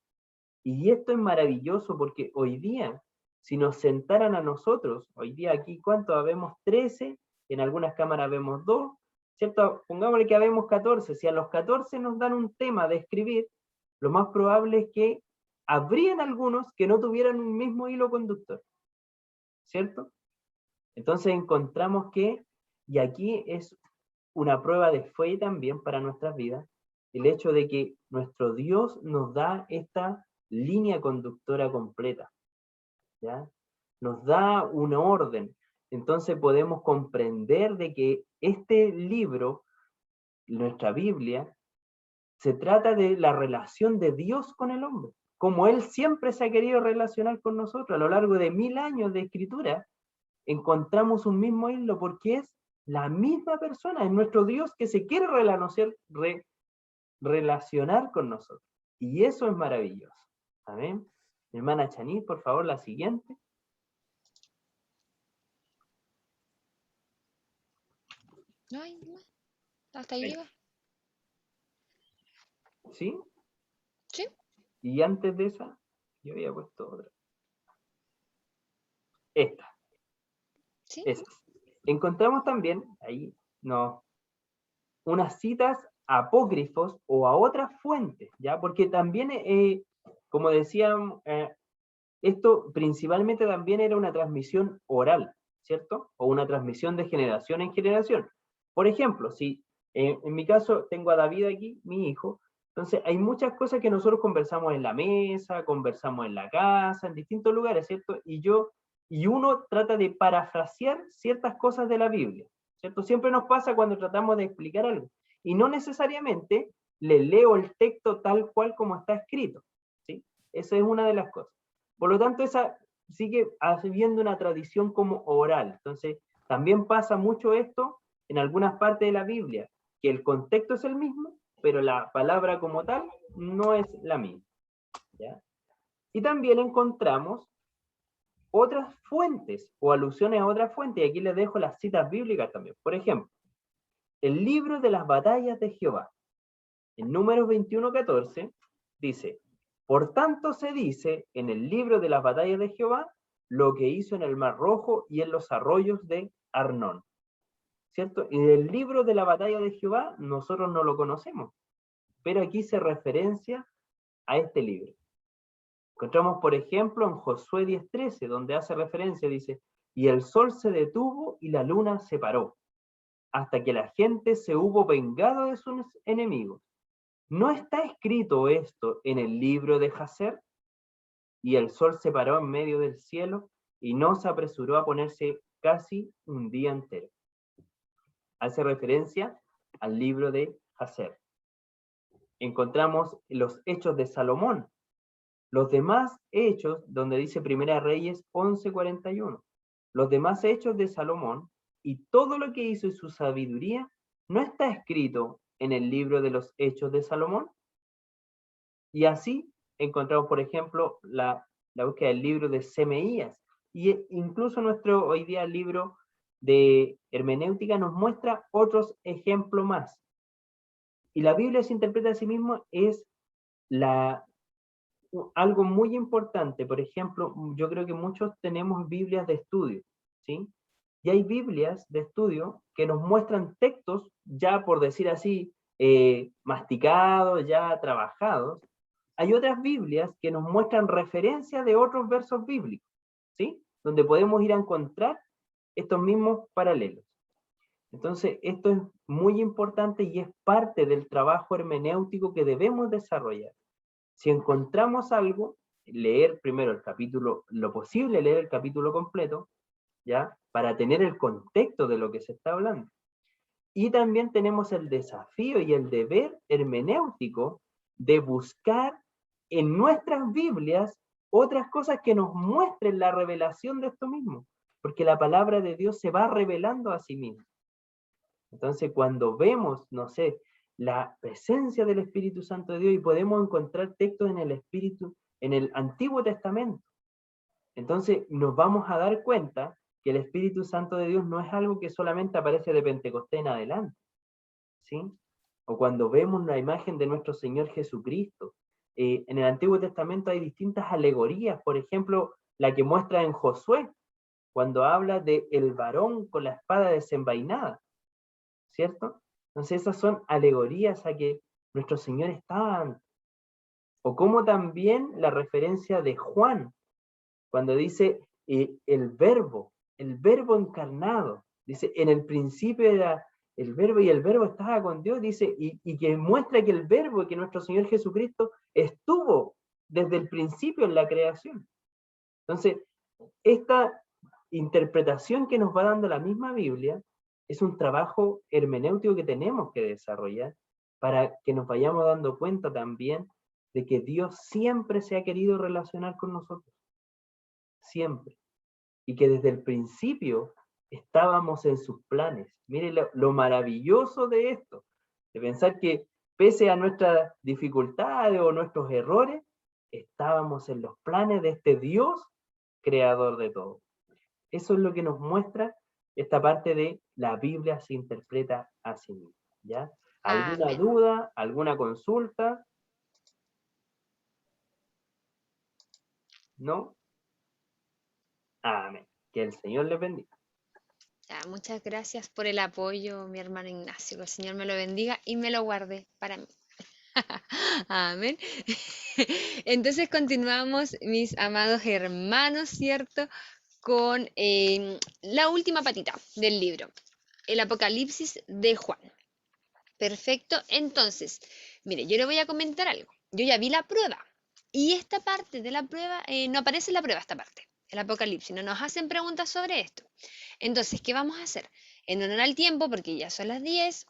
Y esto es maravilloso porque hoy día, si nos sentaran a nosotros, hoy día aquí, ¿cuántos habemos? 13, en algunas cámaras vemos 2, ¿cierto? Pongámosle que habemos 14, si a los 14 nos dan un tema de escribir, lo más probable es que habrían algunos que no tuvieran un mismo hilo conductor, ¿cierto? Entonces encontramos que, y aquí es una prueba de fe también para nuestras vidas, el hecho de que nuestro Dios nos da esta línea conductora completa, ¿ya? Nos da un orden. Entonces podemos comprender de que este libro, nuestra Biblia, se trata de la relación de Dios con el hombre, como Él siempre se ha querido relacionar con nosotros. A lo largo de 1000 años de escritura, encontramos un mismo hilo porque es la misma persona, es nuestro Dios que se quiere relacionar con nosotros. Y eso es maravilloso. Amén. Hermana Chaní, por favor, la siguiente. No hay más. Hasta ahí llega. ¿Sí? Sí. Y antes de esa, yo había puesto otra. Esta. Sí. Esas. Encontramos también, ahí, no, unas citas a apócrifos o a otras fuentes, ¿ya? Porque también, como decían, esto principalmente también era una transmisión oral, ¿cierto? O una transmisión de generación en generación. Por ejemplo, si en mi caso tengo a David aquí, mi hijo, entonces hay muchas cosas que nosotros conversamos en la mesa, conversamos en la casa, en distintos lugares, ¿cierto? Y uno trata de parafrasear ciertas cosas de la Biblia, ¿cierto? Siempre nos pasa cuando tratamos de explicar algo. Y no necesariamente le leo el texto tal cual como está escrito, ¿sí? Esa es una de las cosas. Por lo tanto, esa sigue habiendo una tradición como oral. Entonces, también pasa mucho esto en algunas partes de la Biblia, que el contexto es el mismo, pero la palabra como tal no es la misma, ¿ya? Y también encontramos otras fuentes o alusiones a otras fuentes, y aquí les dejo las citas bíblicas también. Por ejemplo, el libro de las batallas de Jehová, en Números 21:14, dice: por tanto se dice en el libro de las batallas de Jehová lo que hizo en el Mar Rojo y en los arroyos de Arnón, ¿cierto? Y el libro de la batalla de Jehová nosotros no lo conocemos, pero aquí se referencia a este libro. Encontramos, por ejemplo, en Josué 10:13, donde hace referencia, dice: y el sol se detuvo y la luna se paró, hasta que la gente se hubo vengado de sus enemigos. ¿No está escrito esto en el libro de Jacer? Y el sol se paró en medio del cielo y no se apresuró a ponerse casi un día entero. Hace referencia al libro de Jacer. Encontramos los hechos de Salomón. Los demás hechos, donde dice Primera Reyes 11:41, los demás hechos de Salomón y todo lo que hizo y su sabiduría, ¿no está escrito en el libro de los hechos de Salomón? Y así encontramos, por ejemplo, la búsqueda del libro de Semeías, y incluso nuestro hoy día libro de hermenéutica nos muestra otros ejemplos más. Y la Biblia se interpreta a sí misma es algo muy importante. Por ejemplo, yo creo que muchos tenemos Biblias de estudio, ¿sí? Y hay Biblias de estudio que nos muestran textos ya, por decir así, masticados, ya trabajados. Hay otras Biblias que nos muestran referencias de otros versos bíblicos, ¿sí? Donde podemos ir a encontrar estos mismos paralelos. Entonces, esto es muy importante y es parte del trabajo hermenéutico que debemos desarrollar. Si encontramos algo, leer primero el capítulo, lo posible leer el capítulo completo, ¿ya? Para tener el contexto de lo que se está hablando. Y también tenemos el desafío y el deber hermenéutico de buscar en nuestras Biblias otras cosas que nos muestren la revelación de esto mismo, porque la palabra de Dios se va revelando a sí misma. Entonces, cuando vemos, no sé, la presencia del Espíritu Santo de Dios, y podemos encontrar textos en el Espíritu, en el Antiguo Testamento, entonces nos vamos a dar cuenta que el Espíritu Santo de Dios no es algo que solamente aparece de Pentecostés en adelante, ¿sí? O cuando vemos la imagen de nuestro Señor Jesucristo, en el Antiguo Testamento hay distintas alegorías, por ejemplo, la que muestra en Josué, cuando habla de el varón con la espada desenvainada, ¿cierto? Entonces esas son alegorías a que nuestro Señor estaba antes. O como también la referencia de Juan, cuando dice el verbo encarnado, dice, en el principio era el verbo, y el verbo estaba con Dios, dice, y que muestra que el verbo, que nuestro Señor Jesucristo estuvo desde el principio en la creación. Entonces, esta interpretación que nos va dando la misma Biblia es un trabajo hermenéutico que tenemos que desarrollar para que nos vayamos dando cuenta también de que Dios siempre se ha querido relacionar con nosotros. Siempre. Y que desde el principio estábamos en sus planes. Mire lo maravilloso de esto, de pensar que pese a nuestras dificultades o nuestros errores, estábamos en los planes de este Dios creador de todo. Eso es lo que nos muestra esta parte de la Biblia se interpreta a sí misma. ¿Ya? ¿Alguna Amén. duda? ¿Alguna consulta? ¿No? Amén. Que el Señor les bendiga. Ya, muchas gracias por el apoyo, mi hermano Ignacio. Que el Señor me lo bendiga y me lo guarde para mí. Amén. Entonces continuamos, mis amados hermanos, ¿cierto? Con la última patita del libro, el Apocalipsis de Juan. Perfecto. Entonces, mire, yo le voy a comentar algo. Yo ya vi la prueba y esta parte de la prueba, no aparece en la prueba esta parte, el Apocalipsis. No nos hacen preguntas sobre esto. Entonces, ¿qué vamos a hacer? En honor al tiempo, porque ya son las 10,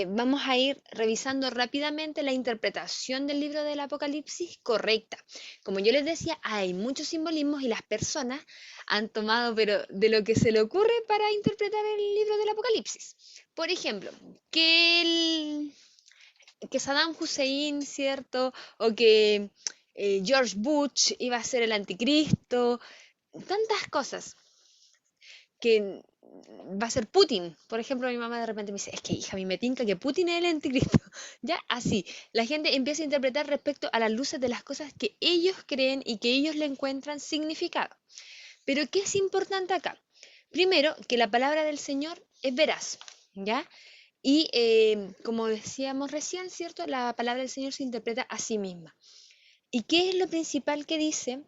vamos a ir revisando rápidamente la interpretación del libro del Apocalipsis correcta. Como yo les decía, hay muchos simbolismos y las personas han tomado pero de lo que se le ocurre para interpretar el libro del Apocalipsis. Por ejemplo, que Saddam Hussein, ¿cierto? O que George Bush iba a ser el anticristo, tantas cosas que va a ser Putin. Por ejemplo, mi mamá de repente me dice, es que hija, a mí me tinca que Putin es el anticristo. Ya así, la gente empieza a interpretar respecto a las luces de las cosas que ellos creen y que ellos le encuentran significado. Pero ¿qué es importante acá? Primero, que la palabra del Señor es veraz, ¿ya? Y como decíamos recién, ¿cierto? La palabra del Señor se interpreta a sí misma. ¿Y qué es lo principal que dice?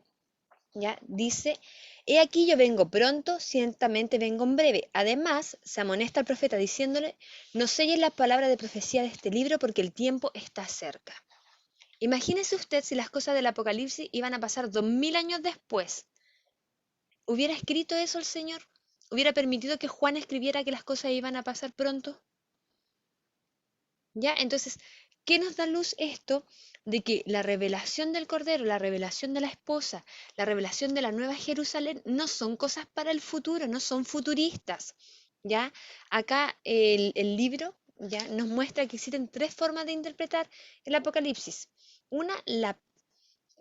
¿Ya? Dice, he aquí yo vengo pronto, ciertamente vengo en breve. Además, se amonesta al profeta diciéndole, no selles la palabra de profecía de este libro porque el tiempo está cerca. Imagínese usted si las cosas del Apocalipsis iban a pasar 2000 años después. ¿Hubiera escrito eso el Señor? ¿Hubiera permitido que Juan escribiera que las cosas iban a pasar pronto? ¿Ya? Entonces, ¿qué nos da luz esto? De que la revelación del Cordero, la revelación de la esposa, la revelación de la Nueva Jerusalén no son cosas para el futuro, no son futuristas. ¿Ya? Acá el libro ya nos muestra que existen tres formas de interpretar el Apocalipsis. Una, la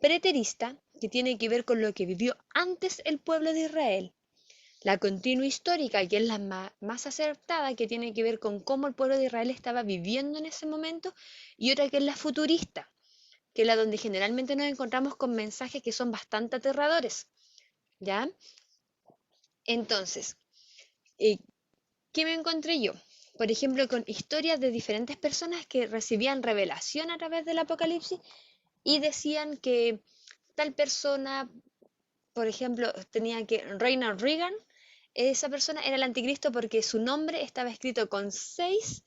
preterista, que tiene que ver con lo que vivió antes el pueblo de Israel. La continua histórica, que es la más acertada, que tiene que ver con cómo el pueblo de Israel estaba viviendo en ese momento, y otra que es la futurista, que es la donde generalmente nos encontramos con mensajes que son bastante aterradores, ¿ya? Entonces, eh, ¿qué me encontré yo? Por ejemplo, con historias de diferentes personas que recibían revelación a través del Apocalipsis y decían que tal persona, por ejemplo, tenía que Ronald Reagan, esa persona era el anticristo porque su nombre estaba escrito con 6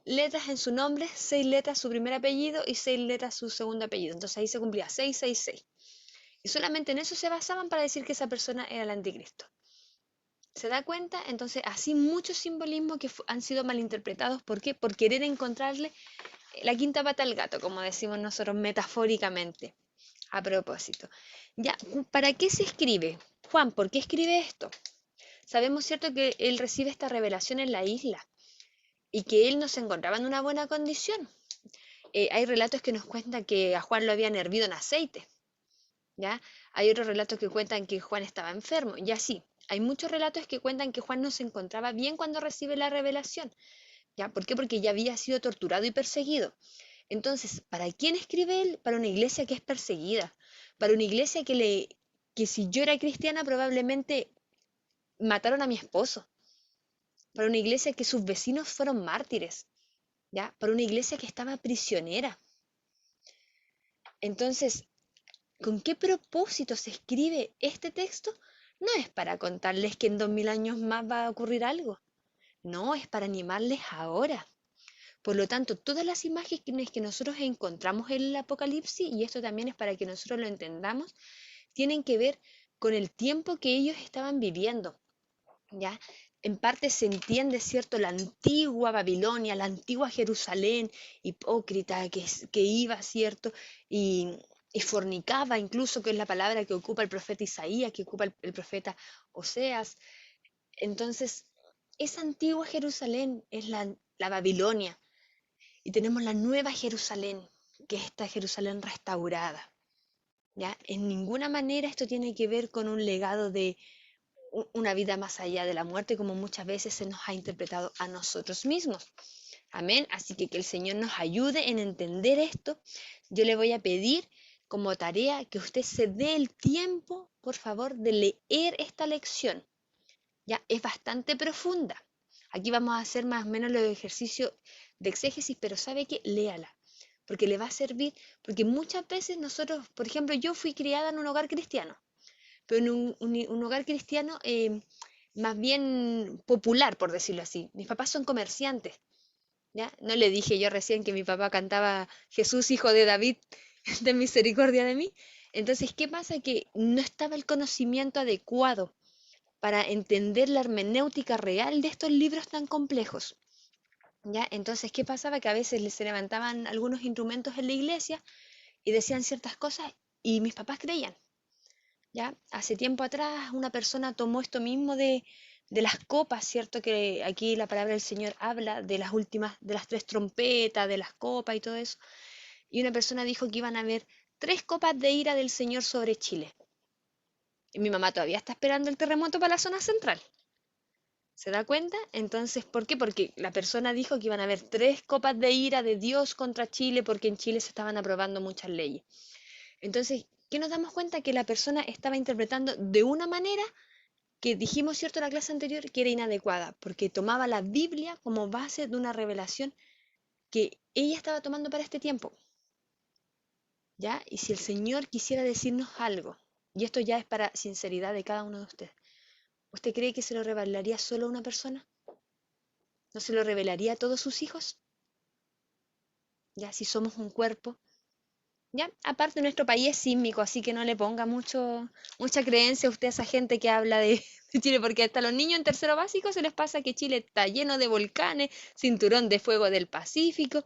letras en su nombre, 6 letras su primer apellido y 6 letras su segundo apellido. Entonces ahí se cumplía 666. Y solamente en eso se basaban para decir que esa persona era el anticristo. ¿Se da cuenta? Entonces así muchos simbolismos que han sido malinterpretados. ¿Por qué? Por querer encontrarle la quinta pata al gato, como decimos nosotros metafóricamente. A propósito. Ya, ¿para qué se escribe? Juan, ¿por qué escribe esto? Sabemos, ¿cierto?, que él recibe esta revelación en la isla y que él no se encontraba en una buena condición. Hay relatos que nos cuentan que a Juan lo habían hervido en aceite, ¿ya? Hay otros relatos que cuentan que Juan estaba enfermo, y así. Hay muchos relatos que cuentan que Juan no se encontraba bien cuando recibe la revelación, ¿ya? ¿Por qué? Porque ya había sido torturado y perseguido. Entonces, ¿para quién escribe él? Para una iglesia que es perseguida, para una iglesia que si yo era cristiana probablemente mataron a mi esposo, para una iglesia que sus vecinos fueron mártires, ¿ya? Para una iglesia que estaba prisionera. Entonces, ¿con qué propósito se escribe este texto? No es para contarles que en 2000 años más va a ocurrir algo. No, es para animarles ahora. Por lo tanto, todas las imágenes que nosotros encontramos en el Apocalipsis, y esto también es para que nosotros lo entendamos, tienen que ver con el tiempo que ellos estaban viviendo, ¿ya? En parte se entiende, ¿cierto?, la antigua Babilonia, la antigua Jerusalén, hipócrita, que iba, ¿cierto?, y fornicaba incluso, que es la palabra que ocupa el profeta Isaías, que ocupa el profeta Oseas. Entonces, esa antigua Jerusalén es la Babilonia, y tenemos la nueva Jerusalén, que es esta Jerusalén restaurada, ¿ya? En ninguna manera esto tiene que ver con un legado de una vida más allá de la muerte, como muchas veces se nos ha interpretado a nosotros mismos. Amén. Así que el Señor nos ayude en entender esto. Yo le voy a pedir como tarea que usted se dé el tiempo, por favor, de leer esta lección. Ya es bastante profunda. Aquí vamos a hacer más o menos los ejercicios de exégesis, pero sabe que léala, porque le va a servir, porque muchas veces nosotros, por ejemplo, yo fui criada en un hogar cristiano, pero en un hogar cristiano más bien popular, por decirlo así. Mis papás son comerciantes, ¿ya? No le dije yo recién que mi papá cantaba Jesús, hijo de David, ten misericordia de mí. Entonces, ¿qué pasa? Que no estaba el conocimiento adecuado para entender la hermenéutica real de estos libros tan complejos, ¿ya? Entonces, ¿qué pasaba? Que a veces se levantaban algunos instrumentos en la iglesia y decían ciertas cosas y mis papás creían. ¿Ya? Hace tiempo atrás una persona tomó esto mismo de las copas, ¿cierto? Que aquí la palabra del Señor habla de las últimas, de las 3 trompetas, de las copas y todo eso. Y una persona dijo que iban a haber 3 copas de ira del Señor sobre Chile. Y mi mamá todavía está esperando el terremoto para la zona central. ¿Se da cuenta? Entonces, ¿por qué? Porque la persona dijo que iban a haber 3 copas de ira de Dios contra Chile porque en Chile se estaban aprobando muchas leyes. Entonces, ¿qué nos damos cuenta? Que la persona estaba interpretando de una manera que dijimos, ¿cierto?, en la clase anterior, que era inadecuada, porque tomaba la Biblia como base de una revelación que ella estaba tomando para este tiempo, ¿ya? Y si el Señor quisiera decirnos algo, y esto ya es para sinceridad de cada uno de ustedes, ¿usted cree que se lo revelaría solo a una persona? ¿No se lo revelaría a todos sus hijos? ¿Ya? Si somos un cuerpo. ¿Ya? Aparte, nuestro país es sísmico, así que no le ponga mucha creencia a usted a esa gente que habla de Chile, porque hasta los niños en tercero básico se les pasa que Chile está lleno de volcanes, cinturón de fuego del Pacífico.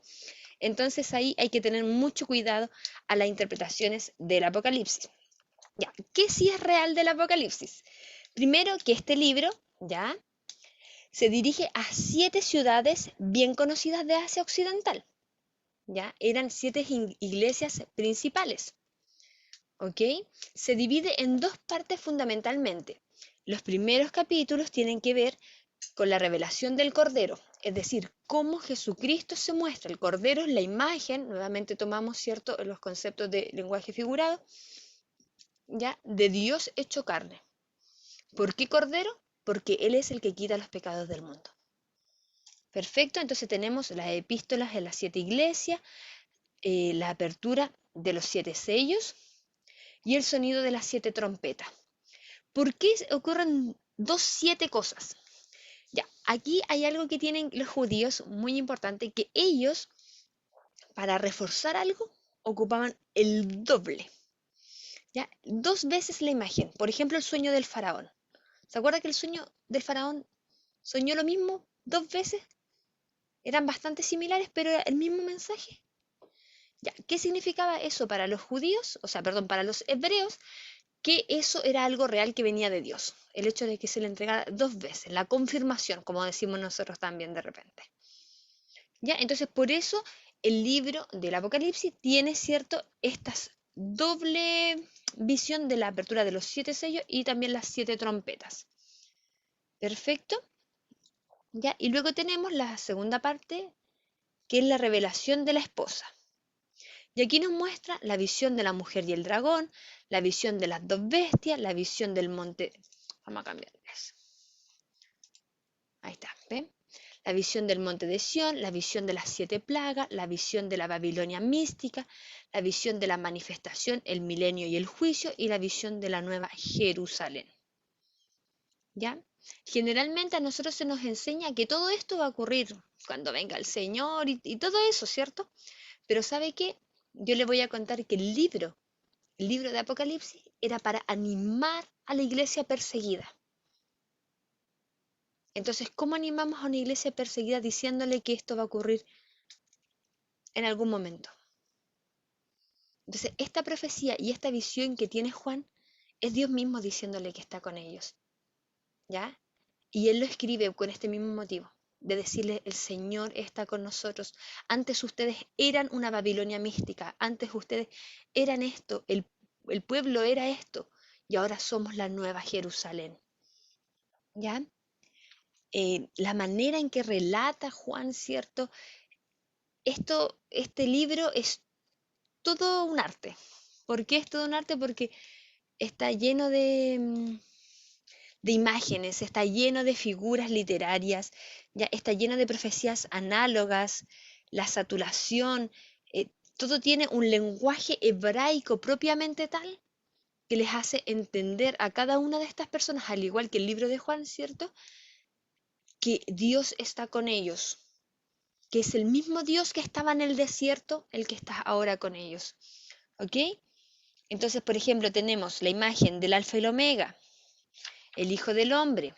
Entonces ahí hay que tener mucho cuidado a las interpretaciones del Apocalipsis. ¿Ya? ¿Qué sí es real del Apocalipsis? Primero, que este libro, ¿ya?, se dirige a 7 ciudades bien conocidas de Asia Occidental. ¿Ya? Eran 7 iglesias principales, ¿ok? Se divide en 2 partes fundamentalmente. Los primeros capítulos tienen que ver con la revelación del Cordero, es decir, cómo Jesucristo se muestra. El Cordero es la imagen, nuevamente tomamos, ¿cierto?, los conceptos de lenguaje figurado, ¿ya?, de Dios hecho carne. ¿Por qué Cordero? Porque Él es el que quita los pecados del mundo. Perfecto, entonces tenemos las epístolas de las 7 iglesias, la apertura de los 7 sellos y el sonido de las 7 trompetas. ¿Por qué ocurren 7 cosas? Ya, aquí hay algo que tienen los judíos muy importante, que ellos, para reforzar algo, ocupaban el doble. ¿Ya? 2 veces la imagen. Por ejemplo, el sueño del faraón. ¿Se acuerda que el sueño del faraón soñó lo mismo 2 veces? Eran bastante similares, pero era el mismo mensaje. Ya, ¿qué significaba eso para los judíos? O sea, perdón, para los hebreos, que eso era algo real que venía de Dios. El hecho de que se le entregara 2 veces, la confirmación, como decimos nosotros también de repente. ¿Ya? Entonces, por eso el libro del Apocalipsis tiene, ¿cierto?, esta doble visión de la apertura de los 7 sellos y también las 7 trompetas. Perfecto. ¿Ya? Y luego tenemos la segunda parte, que es la revelación de la esposa. Y aquí nos muestra la visión de la mujer y el dragón, la visión de las 2 bestias, la visión del monte. Vamos a cambiar eso. Ahí está, ¿ven? La visión del monte de Sión, la visión de las 7 plagas, la visión de la Babilonia mística, la visión de la manifestación, el milenio y el juicio, y la visión de la nueva Jerusalén. ¿Ya? generalmente a nosotros se nos enseña que todo esto va a ocurrir cuando venga el Señor y todo eso, ¿cierto? Pero ¿sabe qué? Yo le voy a contar que el libro de Apocalipsis, era para animar a la iglesia perseguida. Entonces, ¿cómo animamos a una iglesia perseguida diciéndole que esto va a ocurrir en algún momento? Entonces, esta profecía y esta visión que tiene Juan es Dios mismo diciéndole que está con ellos, ¿ya? Y él lo escribe con este mismo motivo, de decirle, el Señor está con nosotros. Antes ustedes eran una Babilonia mística, antes ustedes eran esto, el pueblo era esto, y ahora somos la nueva Jerusalén, ¿ya? La manera en que relata Juan, ¿cierto? Este libro es todo un arte. ¿Por qué es todo un arte? Porque está lleno de imágenes, está lleno de figuras literarias, ya está lleno de profecías análogas, la saturación, todo tiene un lenguaje hebraico propiamente tal que les hace entender a cada una de estas personas, al igual que el libro de Juan, ¿cierto? Que Dios está con ellos, que es el mismo Dios que estaba en el desierto, el que está ahora con ellos. ¿Ok? Entonces, por ejemplo, tenemos la imagen del Alfa y el Omega, el Hijo del Hombre,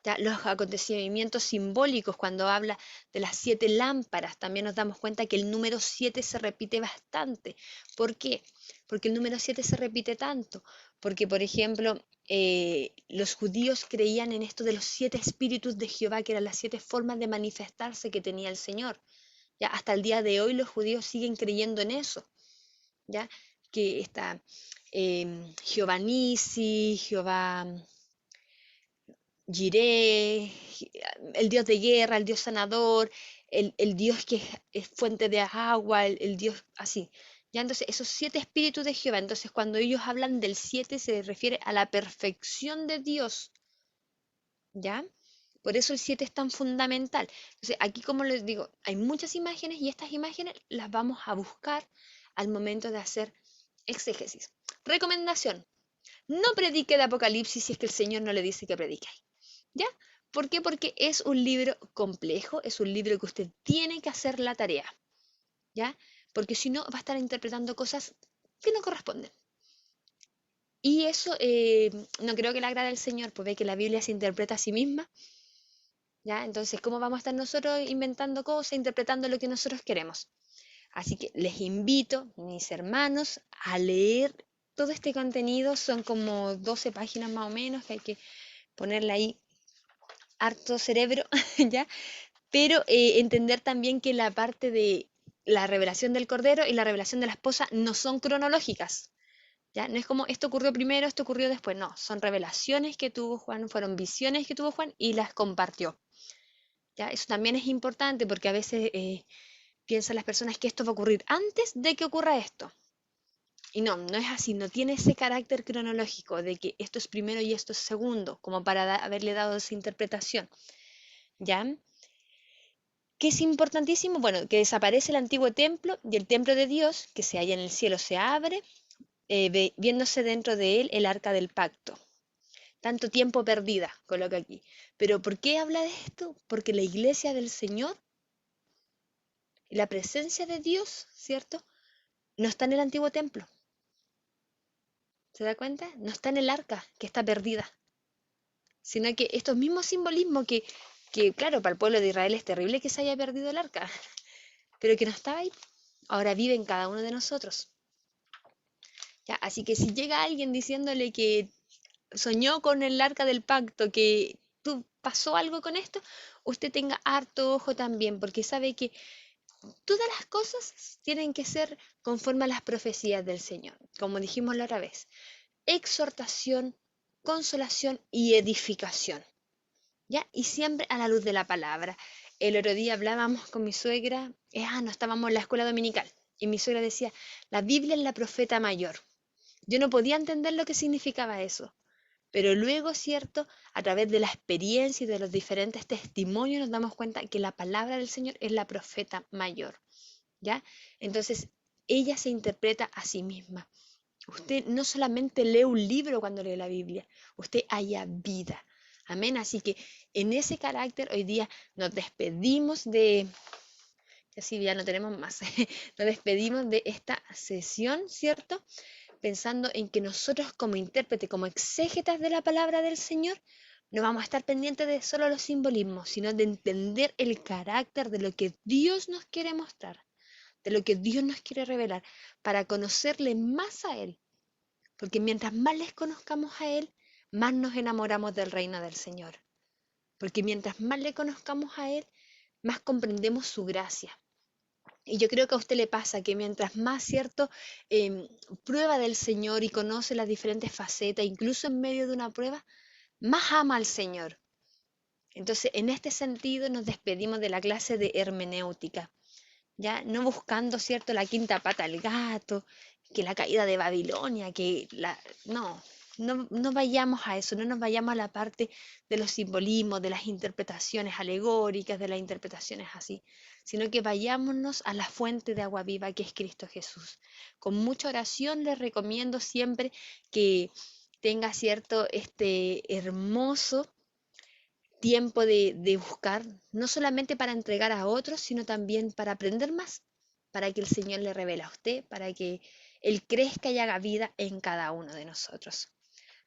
ya, los acontecimientos simbólicos cuando habla de las 7 lámparas, también nos damos cuenta que el número 7 se repite bastante. ¿Por qué? Porque el número 7 se repite tanto. Porque, por ejemplo, los judíos creían en esto de los 7 espíritus de Jehová, que eran las 7 formas de manifestarse que tenía el Señor. Ya, hasta el día de hoy los judíos siguen creyendo en eso. ¿Ya? Que está Jehová Nisi, Jehová Jireh, el Dios de guerra, el Dios sanador, el Dios que es fuente de agua, el Dios así. Ya, entonces, esos 7 espíritus de Jehová, entonces cuando ellos hablan del 7 se refiere a la perfección de Dios, ¿ya? Por eso el 7 es tan fundamental. Entonces, aquí como les digo, hay muchas imágenes y estas imágenes las vamos a buscar al momento de hacer exégesis. Recomendación, no predique de Apocalipsis si es que el Señor no le dice que predique. ¿Ya? ¿Por qué? Porque es un libro complejo, es un libro que usted tiene que hacer la tarea, ¿ya? Porque si no, va a estar interpretando cosas que no corresponden. Y eso no creo que le agrade al Señor, pues ve que la Biblia se interpreta a sí misma, ¿ya? Entonces, ¿cómo vamos a estar nosotros inventando cosas, interpretando lo que nosotros queremos? Así que les invito, mis hermanos, a leer todo este contenido. Son como 12 páginas más o menos que hay que ponerle ahí harto cerebro, ¿ya? Pero entender también que la parte de la revelación del Cordero y la revelación de la esposa no son cronológicas, ¿ya? No es como esto ocurrió primero, esto ocurrió después, no, son revelaciones que tuvo Juan, fueron visiones que tuvo Juan y las compartió, ¿ya? Eso también es importante porque a veces piensan las personas que esto va a ocurrir antes de que ocurra esto. Y no, no es así, no tiene ese carácter cronológico de que esto es primero y esto es segundo, como para haberle dado esa interpretación, ¿ya? ¿Qué es importantísimo? Bueno, que desaparece el antiguo templo y el templo de Dios, que se halla en el cielo, se abre, viéndose dentro de él el arca del pacto. Tanto tiempo perdida, coloca aquí. Pero ¿por qué habla de esto? Porque la iglesia del Señor, la presencia de Dios, ¿cierto? No está en el antiguo templo. ¿Se da cuenta? No está en el arca, que está perdida. Sino que estos mismos simbolismos que, claro, para el pueblo de Israel es terrible que se haya perdido el arca, pero que no estaba ahí. Ahora vive en cada uno de nosotros. ¿Ya? Así que si llega alguien diciéndole que soñó con el arca del pacto, que pasó algo con esto, usted tenga harto ojo también, porque sabe que todas las cosas tienen que ser conforme a las profecías del Señor, como dijimos la otra vez. Exhortación, consolación y edificación, ¿ya? Y siempre a la luz de la palabra. El otro día hablábamos con mi suegra, no estábamos en la escuela dominical, y mi suegra decía, la Biblia es la profeta mayor. Yo no podía entender lo que significaba eso, pero luego, cierto, a través de la experiencia y de los diferentes testimonios nos damos cuenta que la palabra del Señor es la profeta mayor, ¿ya? Entonces, ella se interpreta a sí misma. Usted no solamente lee un libro cuando lee la Biblia, usted halla vida. Amén. Así que en ese carácter hoy día nos despedimos de, así ya no tenemos más, nos despedimos de esta sesión, ¿cierto? Pensando en que nosotros como intérprete, como exégetas de la palabra del Señor, no vamos a estar pendientes de solo los simbolismos, sino de entender el carácter de lo que Dios nos quiere mostrar, de lo que Dios nos quiere revelar, para conocerle más a Él. Porque mientras más les conozcamos a Él, más nos enamoramos del reino del Señor. Porque mientras más le conozcamos a Él, más comprendemos su gracia. Y yo creo que a usted le pasa que mientras más, ¿cierto?, prueba del Señor y conoce las diferentes facetas, incluso en medio de una prueba, más ama al Señor. Entonces, en este sentido, nos despedimos de la clase de hermenéutica, ya no buscando, ¿cierto?, la quinta pata al gato, que la caída de Babilonia, no vayamos a eso, no nos vayamos a la parte de los simbolismos, de las interpretaciones alegóricas, de las interpretaciones así, sino que vayámonos a la fuente de agua viva que es Cristo Jesús. Con mucha oración les recomiendo siempre que tenga, ¿cierto?, este hermoso tiempo de buscar, no solamente para entregar a otros, sino también para aprender más, para que el Señor le revele a usted, para que Él crezca y haga vida en cada uno de nosotros.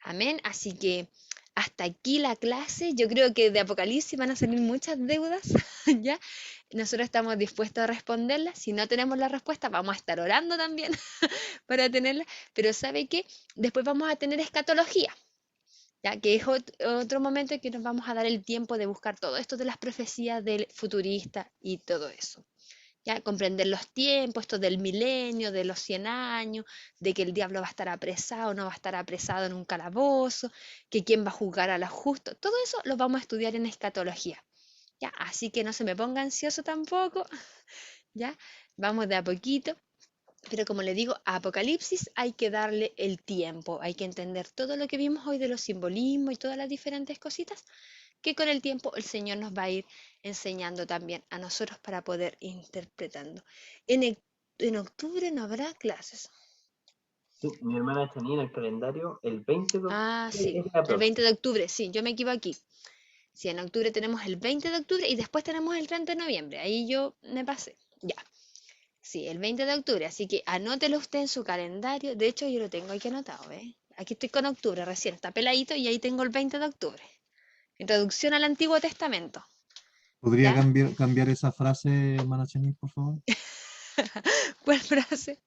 Amén. Así que hasta aquí la clase. Yo creo que de Apocalipsis van a salir muchas deudas, ¿ya? Nosotros estamos dispuestos a responderlas. Si no tenemos la respuesta, vamos a estar orando también para tenerla. Pero ¿sabe qué? Después vamos a tener escatología, ya que es otro momento en que nos vamos a dar el tiempo de buscar todo esto de las profecías del futurista y todo eso. Ya comprender los tiempos, esto del milenio, de los 100 años, de que el diablo va a estar apresado, no va a estar apresado en un calabozo, que quién va a juzgar a los justos. Todo eso lo vamos a estudiar en escatología. Ya, así que no se me ponga ansioso tampoco. Ya, vamos de a poquito. Pero como le digo, a Apocalipsis hay que darle el tiempo, hay que entender todo lo que vimos hoy de los simbolismos y todas las diferentes cositas, que con el tiempo el Señor nos va a ir enseñando también a nosotros para poder interpretando. En octubre no habrá clases. Sí, mi hermana Chanina, el calendario, el 20 de octubre Ah, sí, es la el próxima. 20 de octubre, sí, yo me equivoqué aquí. Sí, en octubre tenemos el 20 de octubre y después tenemos el 30 de noviembre. Ahí yo me pasé. Ya. Sí, el 20 de octubre. Así que anótelo usted en su calendario. De hecho, yo lo tengo aquí anotado, ¿eh? Aquí estoy con octubre recién. Está peladito y ahí tengo el 20 de octubre. Introducción al Antiguo Testamento. ¿Podría ¿Ya? cambiar esa frase, hermana Chenis, por favor? ¿Cuál frase?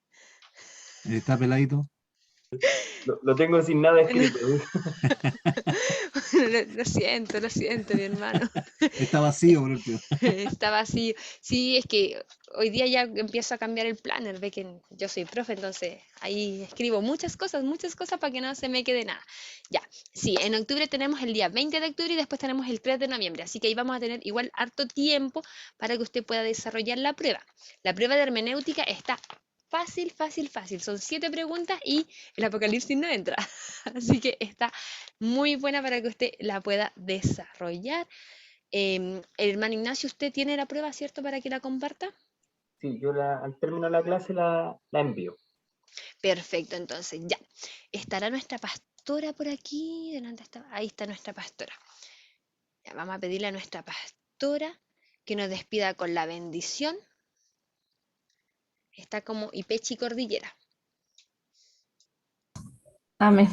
¿Está peladito? Lo tengo sin nada escrito. Lo siento, mi hermano. Está vacío, por último. Está vacío. Sí, es que hoy día ya empiezo a cambiar el planner. Ve que yo soy profe, entonces ahí escribo muchas cosas para que no se me quede nada. Ya, sí, en octubre tenemos el día 20 de octubre y después tenemos el 3 de noviembre. Así que ahí vamos a tener igual harto tiempo para que usted pueda desarrollar la prueba. La prueba de hermenéutica está fácil. Son 7 preguntas y el Apocalipsis no entra. Así que está muy buena para que usted la pueda desarrollar. El hermano Ignacio, ¿usted tiene la prueba, cierto, para que la comparta? Sí, yo al término de la clase la envío. Perfecto, entonces ya. ¿Estará nuestra pastora por aquí? Ahí está nuestra pastora. Ya, vamos a pedirle a nuestra pastora que nos despida con la bendición. Está como Ipechi Cordillera. Amén.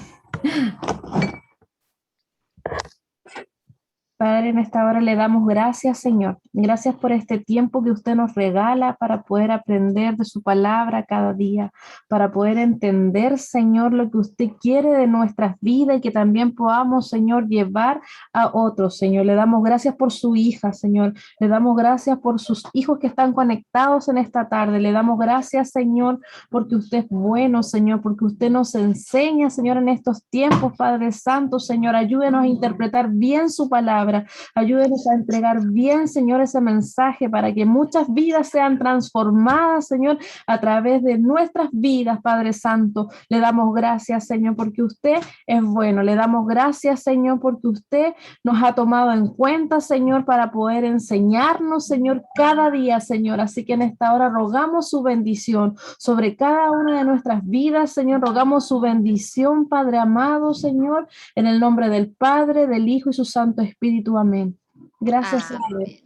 Padre, en esta hora le damos gracias, Señor. Gracias por este tiempo que usted nos regala para poder aprender de su palabra cada día, para poder entender, Señor, lo que usted quiere de nuestras vidas y que también podamos, Señor, llevar a otros, Señor. Le damos gracias por su hija, Señor. Le damos gracias por sus hijos que están conectados en esta tarde. Le damos gracias, Señor, porque usted es bueno, Señor, porque usted nos enseña, Señor, en estos tiempos, Padre Santo, Señor. Ayúdenos a interpretar bien su palabra. palabra. Ayúdenos a entregar bien, Señor, ese mensaje para que muchas vidas sean transformadas, Señor, a través de nuestras vidas, Padre Santo. Le damos gracias, Señor, porque usted es bueno. Le damos gracias, Señor, porque usted nos ha tomado en cuenta, Señor, para poder enseñarnos, Señor, cada día, Señor. Así que en esta hora rogamos su bendición sobre cada una de nuestras vidas, Señor. Rogamos su bendición, Padre amado, Señor, en el nombre del Padre, del Hijo y su Santo Espíritu. Amén. Gracias, Señor. Amén.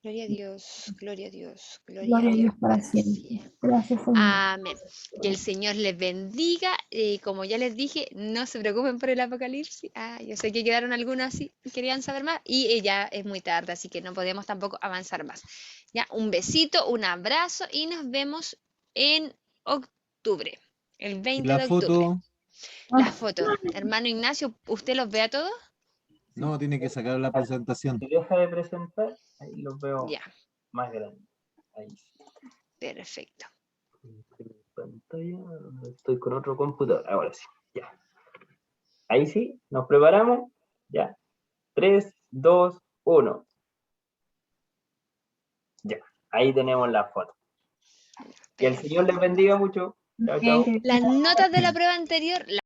Gloria a Dios, gloria a Dios, gloria a Gloria a Dios Dios para para siempre. siempre. Gracias, Señor. Amén. Que el Señor les bendiga. Como ya les dije, no se preocupen por el Apocalipsis. Yo sé que quedaron algunos así, querían saber más, y ya es muy tarde, así que no podemos tampoco avanzar más. Ya, un besito, un abrazo y nos vemos en octubre, el 20 La de octubre. foto, La foto. Hermano Ignacio, ¿usted los ve a todos? no, tiene que sacar la presentación. Si deja de presentar, ahí los veo Ya, más grandes. Ahí sí. perfecto. Pantalla, estoy con otro computador. Ahora sí, ya. Ahí sí, nos preparamos. Ya. 3, 2, 1. Ya. Ahí tenemos la foto. Que el Señor les bendiga mucho. Chao, chao. Las notas de la prueba anterior